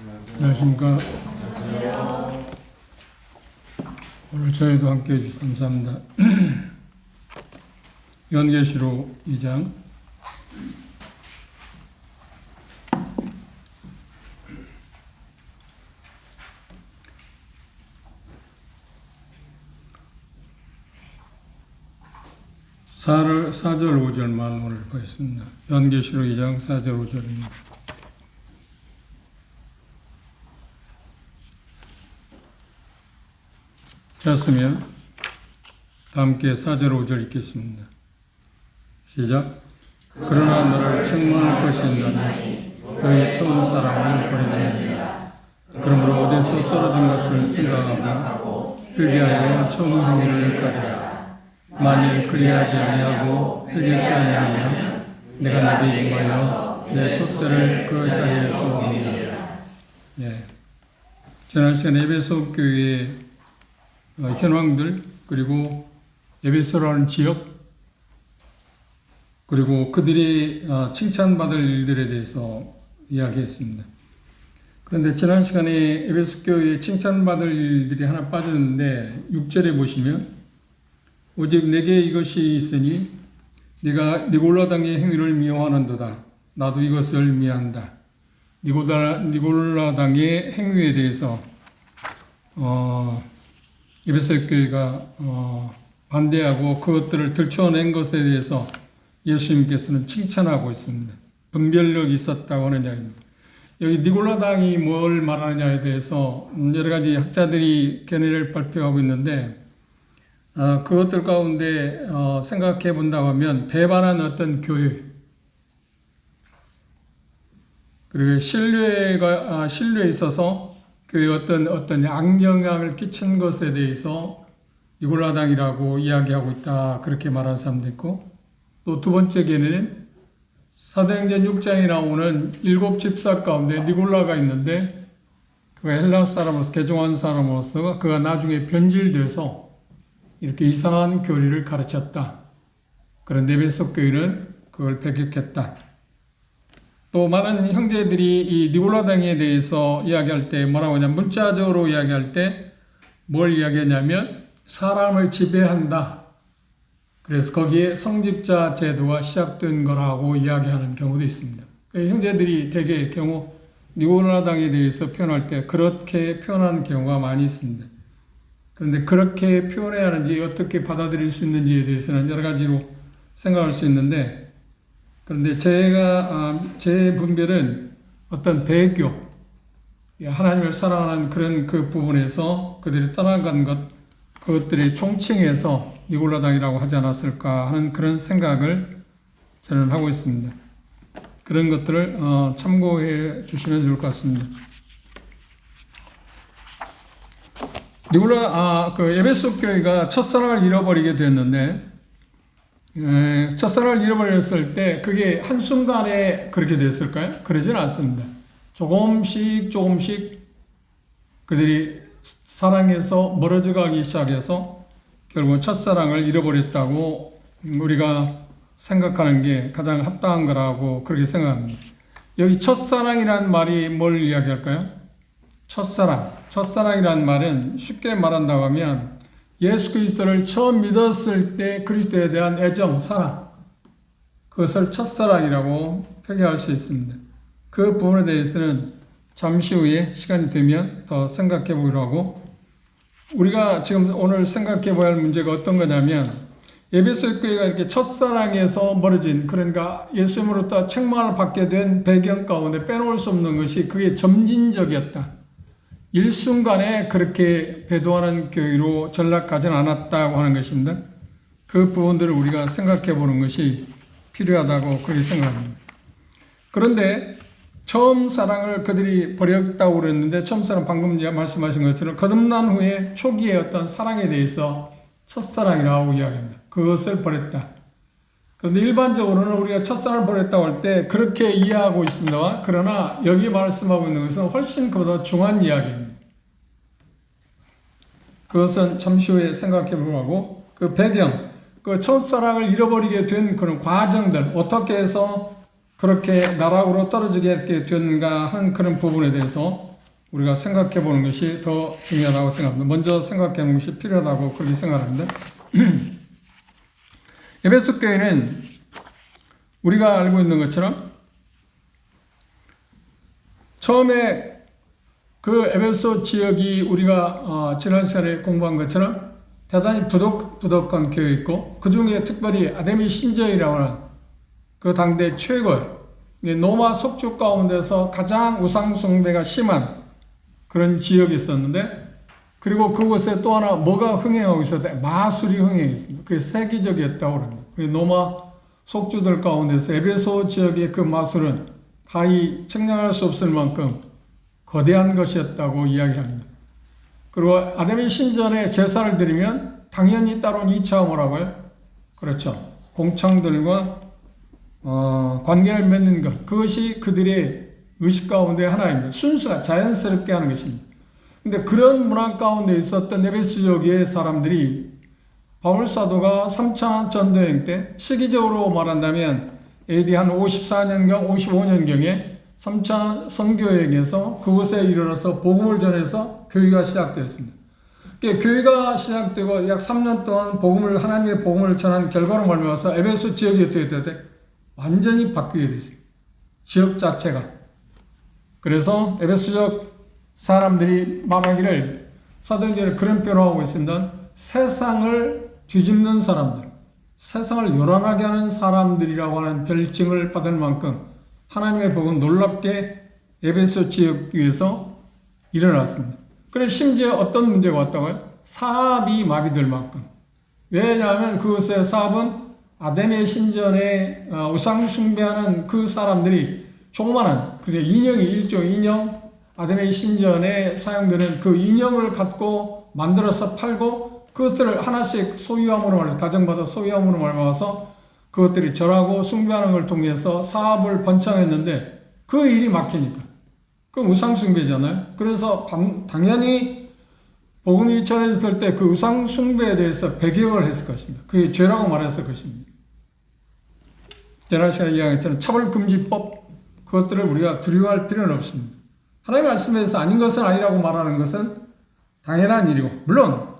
안녕하십니까. 오늘 저희도 함께 해주셔서 감사합니다. 요한계시록 2장 (4절) 5절만 오늘 보겠습니다. 요한계시록 2장 4절 5절입니다. 잤으면 함께 4절 5절 읽겠습니다. 시작. 그러나 너를 책망할 것인다니 너희 처음 사랑을 버리느니라. 그러므로 어디서 떨어진 것을 생각하고 회개하여 처음 행위를 가져라. 만일 그리하지 아니하고 회개치 아니하면 내가 너희 인하여 내 촛대를 그 자리에서 옮기리라. 지난 시간에 에베소 교회의 현황들, 그리고 에베소라는 지역, 그리고 그들이 칭찬받을 일들에 대해서 이야기했습니다. 그런데 지난 시간에 에베소 교회에 칭찬받을 일들이 하나 빠졌는데 6절에 보시면 오직 내게 이것이 있으니 네가 니골라 당의 행위를 미워하는도다. 나도 이것을 미워한다. 니골라 당의 행위에 대해서 에베소 교회가 반대하고 그것들을 들춰낸 것에 대해서 예수님께서는 칭찬하고 있습니다. 분별력이 있었다고 하는 이야기입니다. 여기 니골라 당이 뭘 말하느냐에 대해서 여러 가지 학자들이 견해를 발표하고 있는데 그것들 가운데 생각해 본다고 하면 배반한 어떤 교회, 그리고 신뢰에 있어서 그 어떤 악영향을 끼친 것에 대해서 니골라 당이라고 이야기하고 있다, 그렇게 말하는 사람도 있고, 또 두 번째 견해는 사도행전 6장에 나오는 7 집사 가운데 니골라가 있는데 그가 헬라 사람으로서 개종한 사람으로서 그가 나중에 변질돼서 이렇게 이상한 교리를 가르쳤다. 그런데 에베소 교회는 그걸 배격했다. 또 많은 형제들이 이 니골라 당에 대해서 이야기할 때 뭐라고 하냐면, 문자적으로 이야기할 때 뭘 이야기하냐면 사람을 지배한다. 그래서 거기에 성직자 제도가 시작된 거라고 이야기하는 경우도 있습니다. 형제들이 대개의 경우 니골라 당에 대해서 표현할 때 그렇게 표현하는 경우가 많이 있습니다. 그런데 그렇게 표현해야 하는지 어떻게 받아들일 수 있는지에 대해서는 여러 가지로 생각할 수 있는데, 그런데 제 분별은 어떤 배교, 하나님을 사랑하는 그런 그 부분에서 그들이 떠나간 그것들이 총칭해서 니골라 당이라고 하지 않았을까 하는 그런 생각을 저는 하고 있습니다. 그런 것들을 참고해 주시면 좋을 것 같습니다. 에베소 교회가 첫사랑을 잃어버리게 됐는데, 첫사랑을 잃어버렸을 때 그게 한순간에 그렇게 됐을까요? 그러진 않습니다. 조금씩 그들이 사랑에서 멀어져 가기 시작해서 결국은 첫사랑을 잃어버렸다고 우리가 생각하는 게 가장 합당한 거라고 그렇게 생각합니다. 여기 첫사랑이라는 말이 뭘 이야기할까요? 첫사랑이라는 말은 쉽게 말한다고 하면 예수 그리스도를 처음 믿었을 때 그리스도에 대한 애정, 사랑, 그것을 첫사랑이라고 표기할 수 있습니다. 그 부분에 대해서는 잠시 후에 시간이 되면 더 생각해 보기로 하고, 우리가 지금 오늘 생각해 봐야 할 문제가 어떤 거냐면, 에베소 교회가 이렇게 첫사랑에서 멀어진, 그러니까 예수님으로부터 책망을 받게 된 배경 가운데 빼놓을 수 없는 것이 그게 점진적이었다. 일순간에 그렇게 배도하는 교회로 전락하지는 않았다고 하는 것입니다. 그 부분들을 우리가 생각해 보는 것이 필요하다고 그렇게 생각합니다. 그런데 처음 사랑을 그들이 버렸다고 그랬는데, 처음 사랑 방금 말씀하신 것처럼 거듭난 후에 초기의 어떤 사랑에 대해서 첫사랑이라고 이야기합니다. 그것을 버렸다. 그런데 일반적으로는 우리가 첫사랑을 버렸다고 할 때 그렇게 이해하고 있습니다. 그러나 여기 말씀하고 있는 것은 훨씬 그보다 중요한 이야기입니다. 그것은 잠시 후에 생각해 보려고 하고, 그 배경, 그 첫사랑을 잃어버리게 된 그런 과정들, 어떻게 해서 그렇게 나락으로 떨어지게 됐는가 하는 그런 부분에 대해서 우리가 생각해 보는 것이 더 중요하다고 생각합니다. 먼저 생각해 보는 것이 필요하다고 그렇게 생각하는데 에베소 교회는 우리가 알고 있는 것처럼 처음에 그 에베소 지역이 우리가 지난 시간에 공부한 것처럼 대단히 부덕한 교회였고 그 중에 특별히 아데미 신전이라고 하는 그 당대 최고의 로마 속주 가운데서 가장 우상 숭배가 심한 그런 지역이 있었는데 그리고 그곳에 또 하나 뭐가 흥행하고 있었대? 마술이 흥행했습니다. 그게 세계적이었다고 합니다. 로마 속주들 가운데서 에베소 지역의 그 마술은 가히 측량할 수 없을 만큼 거대한 것이었다고 이야기합니다. 그리고 아데미 신전에 제사를 드리면 당연히 따로 2차 뭐라고요? 그렇죠. 공창들과 관계를 맺는 것. 그것이 그들의 의식 가운데 하나입니다. 순수가 자연스럽게 하는 것입니다. 근데 그런 문화 가운데 있었던 에베소 지역의 사람들이 바울 사도가 3차 전도여행 때 시기적으로 말한다면 AD 한 54년경, 55년경에 3차 선교여행에서 그곳에 이르러서 복음을 전해서 교회가 시작되었습니다. 교회가 시작되고 약 3년 동안 하나님의 복음을 전한 결과로 말미암아서 에베소 지역이 어떻게 되었대? 완전히 바뀌게 됐어요. 지역 자체가. 그래서 에베소 지역 사람들이 말하기를 사도행전에 그런 표현을 하고 있습니다. 세상을 뒤집는 사람들, 세상을 요란하게 하는 사람들이라고 하는 별칭을 받을 만큼 하나님의 복은 놀랍게 에베소 지역 위에서 일어났습니다. 그래서 심지어 어떤 문제가 왔다고요? 사업이 마비될 만큼. 왜냐하면 그곳의 사업은 아데미 신전에 우상 숭배하는 그 사람들이 조그마한 인형이 일종의 인형, 아데미 신전에 사용되는 그 인형을 갖고 만들어서 팔고 그것들을 하나씩 소유함으로 말해서 가정마다 소유함으로 말미암아서 그것들이 절하고 숭배하는 걸 통해서 사업을 번창했는데 그 일이 막히니까 그건 우상 숭배잖아요. 그래서 당연히 복음이 전해졌을 때 그 우상 숭배에 대해서 배격을 했을 것입니다. 그게 죄라고 말했을 것입니다. 지난 시간에 이야기했잖아요. 차별금지법 그것들을 우리가 두려워할 필요는 없습니다. 하나님의 말씀에서 아닌 것은 아니라고 말하는 것은 당연한 일이고 물론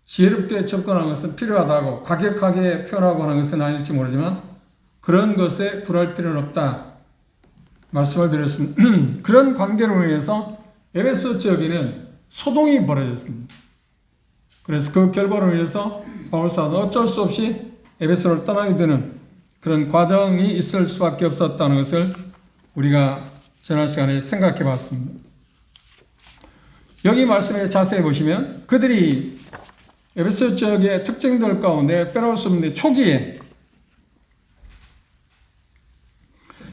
지혜롭게 접근하는 것은 필요하다고 과격하게 표현하고 하는 것은 아닐지 모르지만 그런 것에 굴할 필요는 없다 말씀을 드렸습니다. 그런 관계로 인해서 에베소 지역에는 소동이 벌어졌습니다. 그래서 그 결과로 인해서 바울 사도는 어쩔 수 없이 에베소를 떠나게 되는 그런 과정이 있을 수밖에 없었다는 것을 우리가 지난 시간에 생각해 봤습니다. 여기 말씀에 자세히 보시면 그들이 에베소 지역의 특징들 가운데 빼놓을 수 없는데 초기에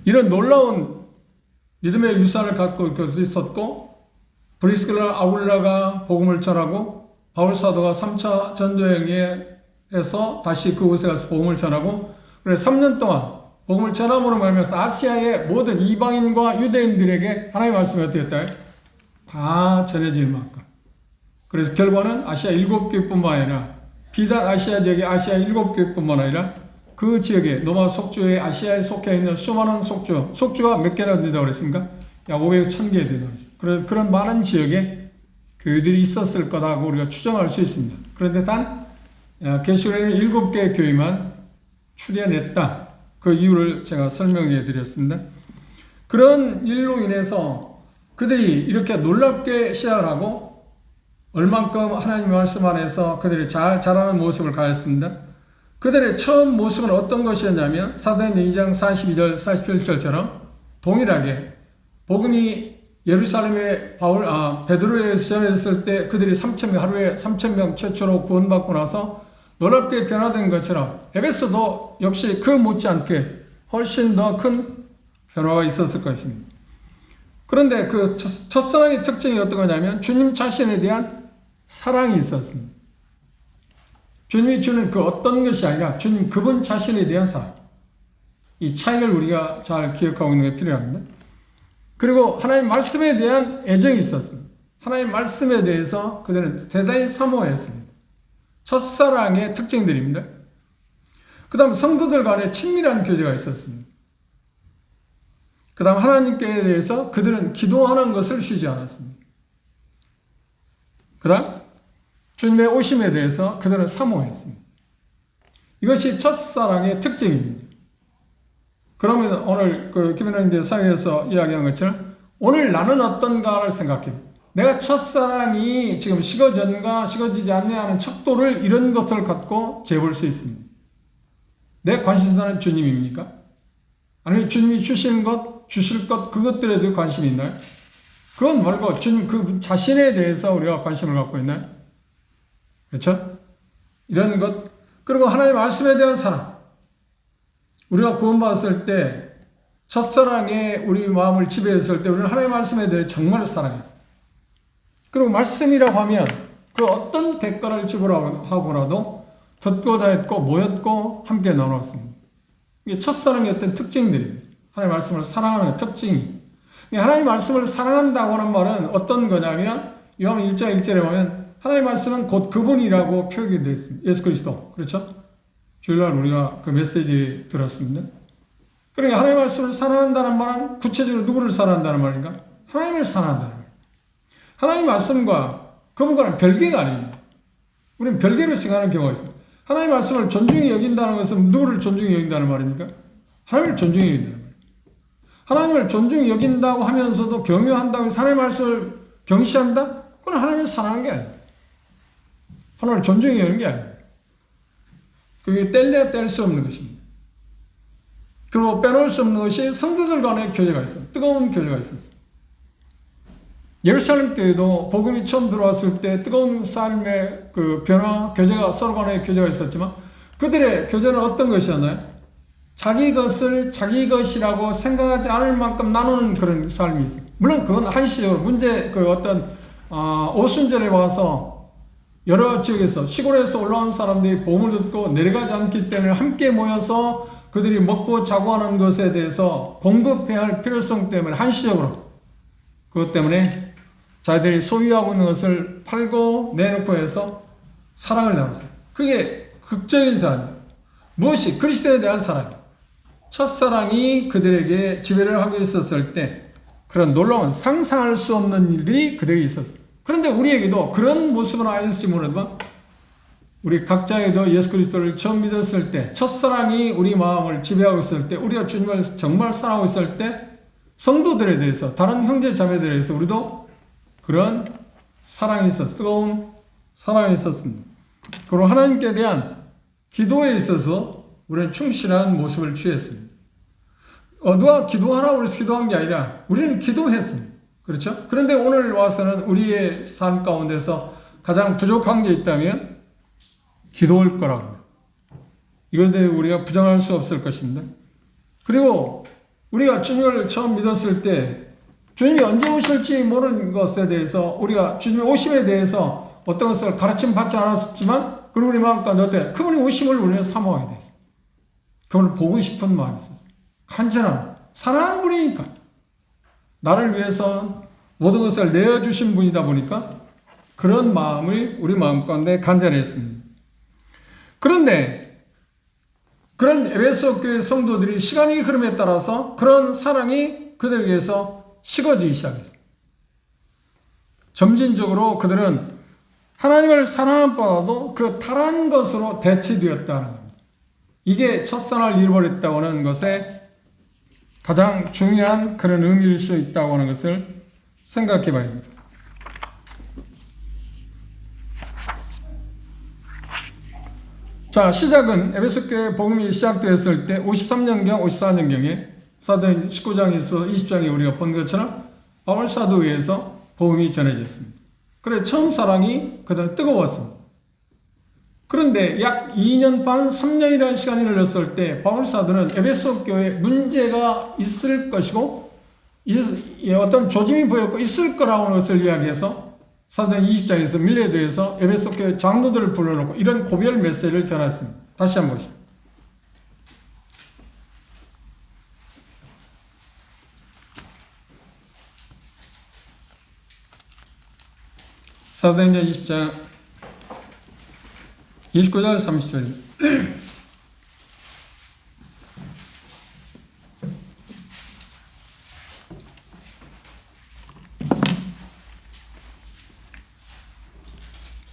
이런 놀라운 믿음의 유산을 갖고 있었고 브리스길라 아굴라가 복음을 전하고 바울 사도가 3차 전도여행에서 다시 그곳에 가서 복음을 전하고 그래서 3년 동안 복음을 전함으로 말미암아서 아시아의 모든 이방인과 유대인들에게 하나님의 말씀이 어떻게 했다? 다 전해질 만큼. 그래서 결과는 아시아 7교회뿐만 아니라 비단 아시아 지역의 아시아 7교회뿐만 아니라 그 지역에 로마 속주의 아시아에 속해 있는 수많은 속주가 몇 개나 된다고 그랬습니까? 약 500에서 1000개 된다고 그랬습니다. 그래서 그런 많은 지역에 교회들이 있었을 거라고 우리가 추정할 수 있습니다. 그런데 단 게시록에는 7개의 교회만 출현했다. 그 이유를 제가 설명해 드렸습니다. 그런 일로 인해서 그들이 이렇게 놀랍게 시작을 하고 얼만큼 하나님의 말씀 안에서 그들이 잘 자라는 모습을 가졌습니다. 그들의 처음 모습은 어떤 것이었냐면 사도행전 2장 42절 47절처럼 동일하게 복음이 예루살렘에 베드로에 전했을 때 그들이 3,000명 하루에 3,000명 최초로 구원받고 나서 놀랍게 변화된 것처럼 에베소도 역시 그 못지않게 훨씬 더 큰 변화가 있었을 것입니다. 그런데 그 첫사랑의 특징이 어떤 거냐면 주님 자신에 대한 사랑이 있었습니다. 주님이 주는 그 어떤 것이 아니라 주님 그분 자신에 대한 사랑. 이 차이를 우리가 잘 기억하고 있는 게 필요합니다. 그리고 하나님 말씀에 대한 애정이 있었습니다. 하나님 말씀에 대해서 그들은 대단히 사모했습니다. 첫사랑의 특징들입니다. 그 다음 성도들 간에 친밀한 교제가 있었습니다. 그 다음 하나님께 대해서 그들은 기도하는 것을 쉬지 않았습니다. 그다음 주님의 오심에 대해서 그들은 사모했습니다. 이것이 첫사랑의 특징입니다. 그러면 오늘 김연아 사회에서 이야기한 것처럼 오늘 나는 어떤가를 생각해요. 내가 첫사랑이 지금 식어졌는가 식어지지 않냐 하는 척도를 이런 것을 갖고 재볼 수 있습니다. 내 관심사는 주님입니까? 아니면 주님이 주신 것, 주실 것 그것들에도 관심이 있나요? 그건 말고 주님 그 자신에 대해서 우리가 관심을 갖고 있나요? 그렇죠? 이런 것. 그리고 하나님의 말씀에 대한 사랑. 우리가 구원받았을 때 첫사랑에 우리 마음을 지배했을 때 우리는 하나님의 말씀에 대해 정말 사랑했어요. 그리고 말씀이라고 하면 그 어떤 대가를 지불하고라도 듣고자 했고 모였고 함께 나눴습니다. 이게 첫사랑의 어떤 특징들입니다. 하나님의 말씀을 사랑하는 특징이. 하나님의 말씀을 사랑한다고 하는 말은 어떤 거냐면 요한 1장 1절에 보면 하나님의 말씀은 곧 그분이라고 표기되어 있습니다. 예수 그리스도. 그렇죠? 주일날 우리가 그 메시지 들었습니다. 그러니까 하나님의 말씀을 사랑한다는 말은 구체적으로 누구를 사랑한다는 말인가? 하나님을 사랑한다는 말입니다. 하나님의 말씀과 그분과는 별개가 아닙니다. 우리는 별개로 생각하는 경우가 있습니다. 하나님의 말씀을 존중히 여긴다는 것은 누구를 존중히 여긴다는 말입니까? 하나님을 존중히 여긴다는 말입니다. 하나님을 존중히 여긴다고 하면서도 경외한다고 해서 하나님의 말씀을 경시한다? 그건 하나님을 사랑하는 게 아닙니다. 하나님을 존중히 여기는 게 아닙니다. 그게 뗄래야 뗄 수 없는 것입니다. 그리고 빼놓을 수 없는 것이 성도들 간의 교제가 있어요. 뜨거운 교제가 있었어요. 예루살렘 교회도 복음이 처음 들어왔을 때 뜨거운 삶의 그 변화, 교제가 서로 간의 교제가 있었지만 그들의 교제는 어떤 것이었나요? 자기 것을 자기 것이라고 생각하지 않을 만큼 나누는 그런 삶이 있어요. 물론 그건 한시적으로 오순절에 와서 여러 지역에서 시골에서 올라온 사람들이 복음을 듣고 내려가지 않기 때문에 함께 모여서 그들이 먹고 자고 하는 것에 대해서 공급해야 할 필요성 때문에 한시적으로 그것 때문에 자기들이 소유하고 있는 것을 팔고 내놓고 해서 사랑을 나눴어요. 그게 극적인 사랑이에요. 무엇이? 그리스도에 대한 사랑이에요. 첫사랑이 그들에게 지배를 하고 있었을 때 그런 놀라운 상상할 수 없는 일들이 그들이 있었어요. 그런데 우리에게도 그런 모습은 아닐지 모르지만 우리 각자에도 예수 그리스도를 처음 믿었을 때 첫사랑이 우리 마음을 지배하고 있을 때 우리가 주님을 정말 사랑하고 있을 때 성도들에 대해서 다른 형제 자매들에 대해서 우리도 그런 사랑이 있었어요. 뜨거운 사랑이 있었습니다. 그리고 하나님께 대한 기도에 있어서 우리는 충실한 모습을 취했습니다. 누가 기도하라고 해서 기도한 게 아니라 우리는 기도했습니다. 그렇죠? 그런데 오늘 와서는 우리의 삶 가운데서 가장 부족한 게 있다면 기도일 거라고 합니다. 이것에 우리가 부정할 수 없을 것입니다. 그리고 우리가 주님을 처음 믿었을 때 주님이 언제 오실지 모르는 것에 대해서 우리가 주님의 오심에 대해서 어떤 것을 가르침 받지 않았지만 그리고 우리 마음 가운데 어때? 그분의 오심을 우리는 사모하게 됐어요. 그분을 보고 싶은 마음이 있었어요. 간절한 사랑하는 분이니까 나를 위해서 모든 것을 내어주신 분이다 보니까 그런 마음을 우리 마음 가운데 간절했습니다. 그런데 그런 에베소 교회 성도들이 시간이 흐름에 따라서 그런 사랑이 그들에게서 식어지기 시작했어요. 점진적으로 그들은 하나님을 사랑한 바도 그 다른 것으로 대치되었다는 겁니다. 이게 첫사랑을 잃어버렸다고 하는 것에 가장 중요한 그런 의미일 수 있다고 하는 것을 생각해 봐야 합니다. 자, 시작은 에베소 교회 복음이 시작되었을 때 53년경, 54년경에 사도행 19장에서 20장에 우리가 본 것처럼 바울 사도에 의해서 복음이 전해졌습니다. 그래서 처음 사랑이 그들은 뜨거웠습니다. 그런데 약 2년 반, 3년이라는 시간이 흘렀을 때 바울 사도는 에베소 교회에 문제가 있을 것이고 어떤 조짐이 보였고 있을 거라고 하는 것을 이야기해서 사도행 20장에서 밀레도에서 에베소 교회 장로들을 불러놓고 이런 고별 메시지를 전했습니다. 다시 한번 보십시오. 사도행전 20장 29절 30절입니다.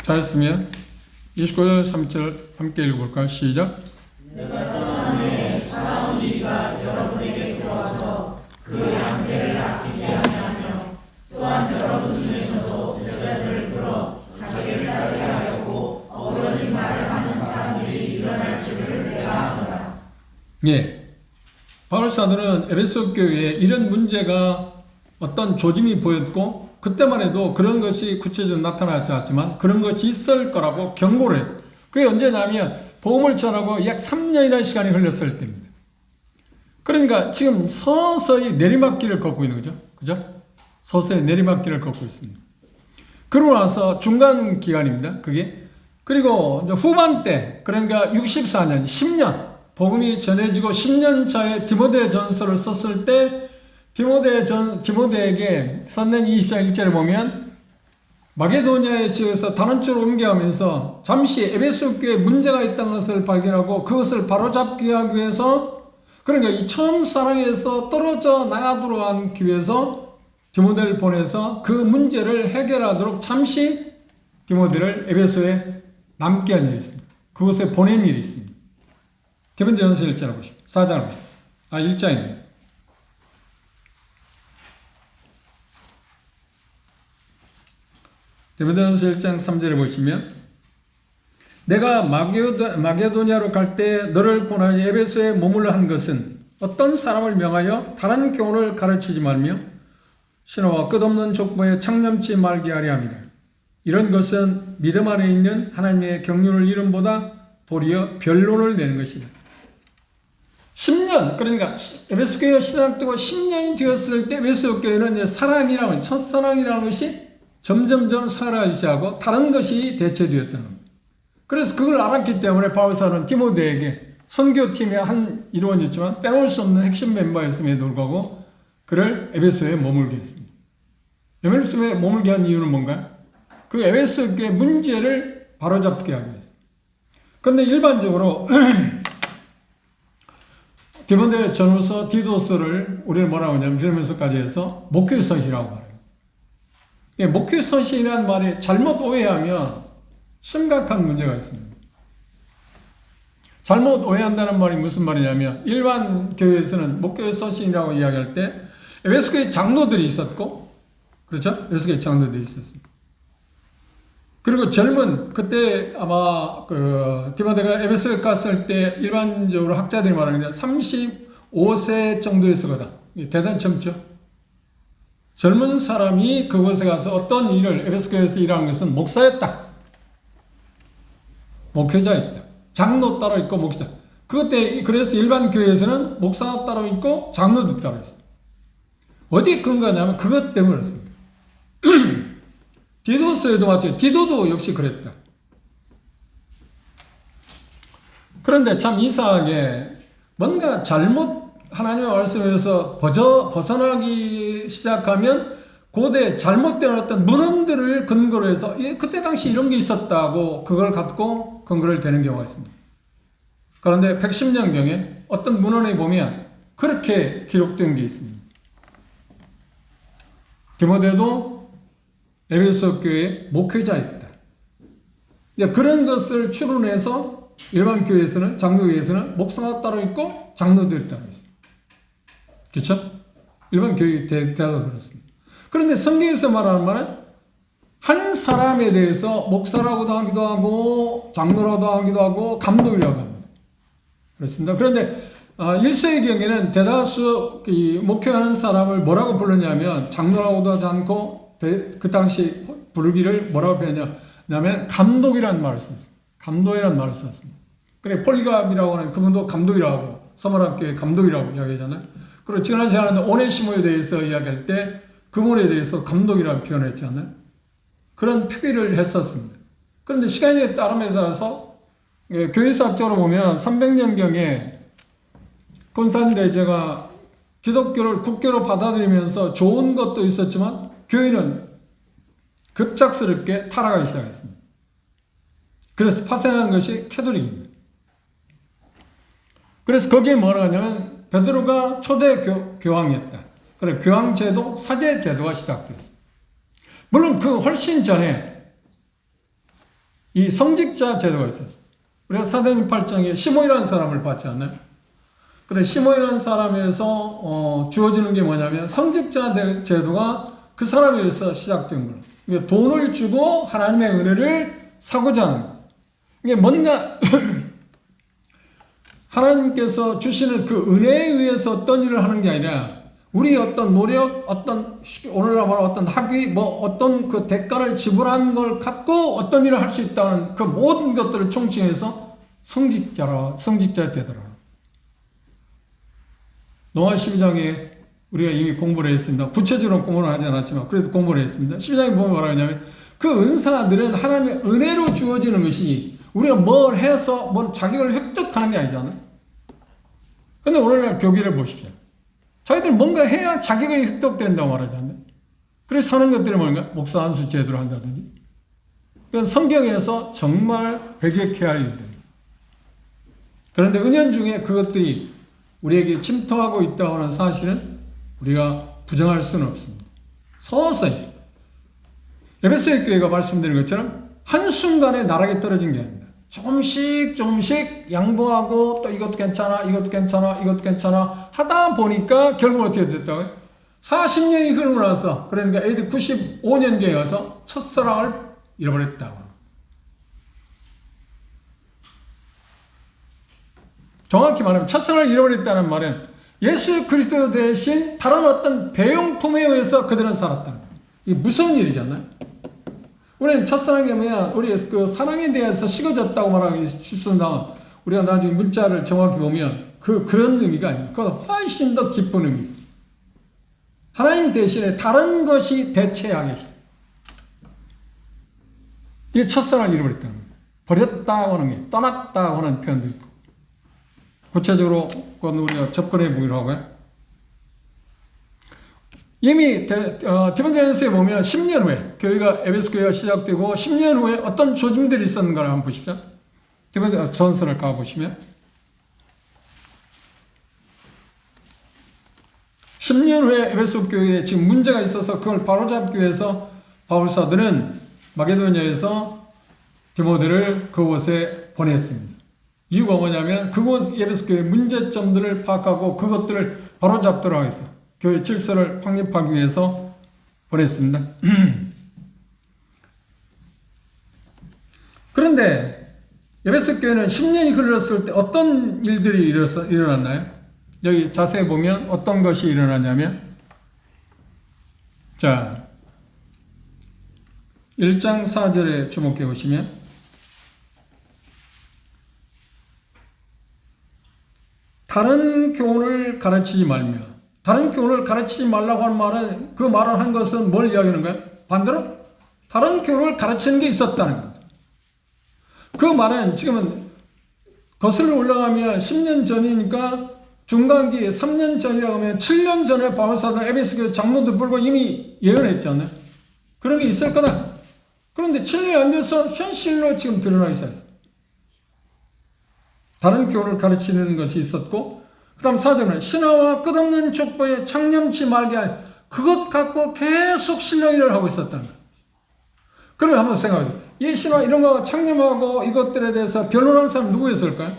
잘했으면 29절 3절 함께 읽어볼까요? 시작. 내가 떠난 후에 살아온 이가 여러분에게 들어와서 그 양떼를 아끼지 아니하며 또한 여러분 중에서도 제자들을 끌어 자기를 따르게 하려고 어그러진 말을 하는 사람들이 일어날 줄을 내가 아노라. 예. 바울 사도는 에베소 교회에 이런 문제가 어떤 조짐이 보였고 그때만 해도 그런 것이 구체적으로 나타나지 않았지만 그런 것이 있을 거라고 경고를 했어요. 그게 언제냐면 복음을 전하고 약 3년이라는 시간이 흘렀을 때입니다. 그러니까 지금 서서히 내리막길을 걷고 있는 거죠. 그죠? 서서히 내리막길을 걷고 있습니다. 그러고 나서 중간 기간입니다. 그게. 그리고 이제 후반 때, 그러니까 64년, 10년, 복음이 전해지고 10년 차에 디모데 전서를 썼을 때 디모데에게 썼는 20장 1절에 보면 마게도니아에 지어서 다른 쪽으로 옮겨가면서 잠시 에베소 교회에 문제가 있다는 것을 발견하고 그것을 바로잡기 하기 위해서 그러니까 이 처음 사랑에서 떨어져 나가도록 하기 위해서 디모데를 보내서 그 문제를 해결하도록 잠시 디모데를 에베소에 남게 한 일이 있습니다. 그곳에 보낸 일이 있습니다. 디모데전서 1장을 보십시오. 4장을 보십시오. 1장입니다. 디모데전서 1장 3절에 보시면 내가 마게도니아로 갈 때 너를 권하여 에베소에 머물러 한 것은 어떤 사람을 명하여 다른 교훈을 가르치지 말며 신화와 끝없는 족보에 창념치 말게 하려 함이라. 이런 것은 믿음 안에 있는 하나님의 경륜을 이름보다 도리어 변론을 내는 것이다. 10년, 그러니까 에베소 교회가 신학되고 10년이 되었을 때 에베소 교회는 사랑이라는, 첫사랑이라는 것이 점점점 사라지지 하고 다른 것이 대체되었다는 겁니다. 그래서 그걸 알았기 때문에 바울사는 디모데에게 선교팀의 한 일원이었지만 빼놓을 수 없는 핵심 멤버였음에도 불구하고 그를 에베소에 머물게 했습니다. 에베소에 머물게 한 이유는 뭔가요? 그 에베소 교회 문제를 바로잡게 하기 위해서. 그런데 일반적으로 디모데 전후서 디도서를 우리는 뭐라고 하냐면 빌면서까지 해서 목회서시라고 말해요. 목회서신이라는 말이 잘못 오해하면 심각한 문제가 있습니다. 잘못 오해한다는 말이 무슨 말이냐면 일반 교회에서는 목회서신이라고 이야기할 때 에베소 교회 장로들이 있었고, 그렇죠? 에베소 교회 장로들이 있었습니다. 그리고 젊은 그때 아마 디모데가 에베소에 갔을 때 일반적으로 학자들이 말하는 게 35세 정도였거든. 대단히 젊죠. 젊은 사람이 그곳에 가서 어떤 일을 에베소 교회에서 일하는 것은 목사였다. 목회자였다. 장로 따로 있고 목회자. 그때 그래서 일반 교회에서는 목사가 따로 있고 장로도 따로 있어요. 어디에 근거냐면 그것 때문에 그렇습니다. 디도서에도 마찬가지. 디도도 역시 그랬다. 그런데 참 이상하게 뭔가 잘못 하나님의 말씀에서 벗어나기 시작하면 고대 잘못된 어떤 문헌들을 근거로 해서 그때 당시 이런 게 있었다고 그걸 갖고 근거를 대는 경우가 있습니다. 그런데 110년경에 어떤 문헌에 보면 그렇게 기록된 게 있습니다. 디모데도 에베소 교회의 목회자였다. 그런 것을 추론해서 일반 교회에서는 장로교회에서는 목사가 따로 있고 장로들이 따로 있습니다. 그렇죠? 일반 교회 대화가 그렇습니다. 그런데 성경에서 말하는 말은 한 사람에 대해서 목사라고도 하기도 하고 장로라고도 하기도 하고 감독이라고 합니다. 그렇습니다. 그런데 1세기경에는 대다수 목회하는 사람을 뭐라고 불렀냐면 장로라고도 하지 않고 그 당시 부르기를 뭐라고 표현했냐면 감독이라는 말을 썼습니다. 감독이라는 말을 썼습니다. 그래 폴리갑이라고 하는 그분도 감독이라고 하고 서머학교의 감독이라고 이야기하잖아요. 그리고 지난 시간에 오네시모에 대해서 이야기할 때 그분에 대해서 감독이라고 표현했지 않나요? 그런 표기를 했었습니다. 그런데 시간에 따라서 교회사학적으로 보면 300년경에 콘스탄틴 대제가 기독교를 국교로 받아들이면서 좋은 것도 있었지만 교회는 급작스럽게 타락하기 시작했습니다. 그래서 파생한 것이 캐톨릭입니다. 그래서 거기에 뭐라 하냐면 베드로가 초대 교황이었다. 그래 교황제도, 사제제도가 시작됐습니다. 물론 그 훨씬 전에 이 성직자 제도가 있었어요. 우리가 사도행전 8장에 시몬이라는 사람을 봤지 않나요? 그래, 시몬이라는 사람에서 주어지는 게 뭐냐면 성직자 제도가 그 사람에 의해서 시작된 거예요. 그러니까 돈을 주고 하나님의 은혜를 사고자 하는 거예요. 이게 뭔가 하나님께서 주시는 그 은혜에 의해서 어떤 일을 하는 게 아니라 우리 어떤 노력, 오늘날 말하는 어떤 학위, 어떤 그 대가를 지불한 걸 갖고 어떤 일을 할 수 있다는 그 모든 것들을 총칭해서 성직자 제도라. 노아 12장에 우리가 이미 공부를 했습니다. 구체적으로 공부는 하지 않았지만 그래도 공부를 했습니다. 12장에 보면 뭐라 하냐면 그 은사들은 하나님의 은혜로 주어지는 것이 우리가 뭘 해서 뭘 자격을 획득하는 게 아니잖아요. 근데 오늘날 교회를 보십시오. 자기들 뭔가 해야 자격이 획득된다고 말하잖아요. 그래서 사는 것들이 뭔가 목사 안수 제도를 한다든지. 그건 성경에서 정말 배격해야 할 일들입니다. 그런데 은연중에 그것들이 우리에게 침투하고 있다고 하는 사실은 우리가 부정할 수는 없습니다. 서서히 에베소의 교회가 말씀드린 것처럼 한순간에 나락에 떨어진 게 아닙니다. 조금씩 양보하고 또 이것도 괜찮아 하다 보니까 결국 어떻게 됐다고요? 40년이 흐르고 나서, 그러니까 AD 95년경에 와서 첫사랑을 잃어버렸다고. 정확히 말하면 첫사랑을 잃어버렸다는 말은 예수 그리스도 대신 다른 어떤 배용품에 의해서 그들은 살았다는 거예요. 이게 무서운 일이잖아요. 우리는 첫사랑이 뭐야? 우리 그 사랑에 대해서 식어졌다고 말하기 쉽습니다. 우리가 나중에 문자를 정확히 보면 그런 의미가 아니에요. 그건 훨씬 더 깊은 의미 있어요. 하나님 대신에 다른 것이 대체하게 있어요. 이게 첫사랑을 잃어버렸다는 거예요. 버렸다고 하는 게, 떠났다고 하는 표현도 있고. 구체적으로 그건 우리가 접근해 보기로 하고요. 이미 디모데전서에 보면 10년 후에 교회가 에베소 교회가 시작되고 10년 후에 어떤 조짐들이 있었는가를 한번 보십시오. 디모데전서를 가보시면 10년 후에 에베소 교회에 지금 문제가 있어서 그걸 바로잡기 위해서 바울사도는 마게도니아에서 디모데를 그곳에 보냈습니다. 이유가 뭐냐면 그곳 에베소 교회의 문제점들을 파악하고 그것들을 바로잡도록 하겠어요. 교회 질서를 확립하기 위해서 보냈습니다. 그런데 에베소 교회는 10년이 흘렀을 때 어떤 일들이 일어났나요? 여기 자세히 보면 어떤 것이 일어나냐면, 자, 1장 4절에 주목해 보시면, 다른 교훈을 가르치지 말며, 다른 교훈을 가르치지 말라고 하는 말은, 그 말을 한 것은 뭘 이야기하는 거예요? 반대로 다른 교훈을 가르치는 게 있었다는 겁니다. 그 말은 지금은 거슬러 올라가면 10년 전이니까 중간기 3년 전이라고 하면 7년 전에 바울사도는 에베소 교회 장로들 불고 이미 예언했잖아요. 그런 게 있을 거다. 그런데 7년이 안 돼서 현실로 지금 드러나기 시작했어요. 다른 교훈을 가르치는 것이 있었고, 그 다음 4절은 신화와 끝없는 족보에 창념치 말게 할 그것 갖고 계속 신령일을 하고 있었다는 거예요. 그러면 한번 생각해보세요. 이 신화 이런 거 창념하고 이것들에 대해서 변론한 사람 누구였을까요?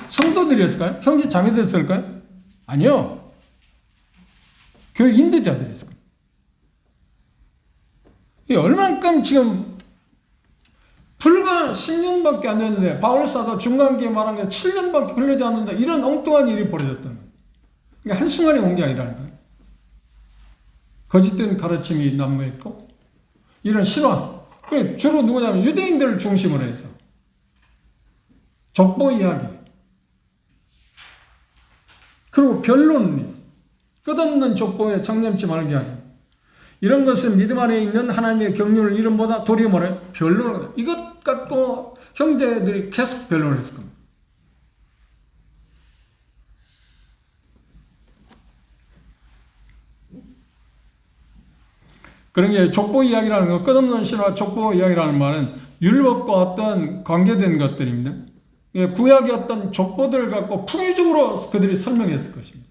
성도들이었을까요? 형제 자매들이었을까요? 아니요. 교회 인도자들이었을 거예요. 이 얼만큼 지금 불과 10년밖에 안 됐는데 바울사도 중간기에 말한 게 7년밖에 걸리지 않는데 이런 엉뚱한 일이 벌어졌다는 거예요. 그러니까 한순간에 온 게 아니라는 거예요. 거짓된 가르침이 난무했고 이런 신화, 주로 누구냐면 유대인들을 중심으로 해서 족보 이야기, 그리고 변론을 해서 끝없는 족보에 창념치 말게 하는, 이런 것은 믿음 안에 있는 하나님의 경륜을 이름보다 도리어 뭐래? 변론을 해요. 이것 갖고 형제들이 계속 변론을 했을 겁니다. 그런 게 족보 이야기라는 거, 끝없는 신화 족보 이야기라는 말은 율법과 어떤 관계된 것들입니다. 구약의 어떤 족보들을 갖고 풍의적으로 그들이 설명했을 것입니다.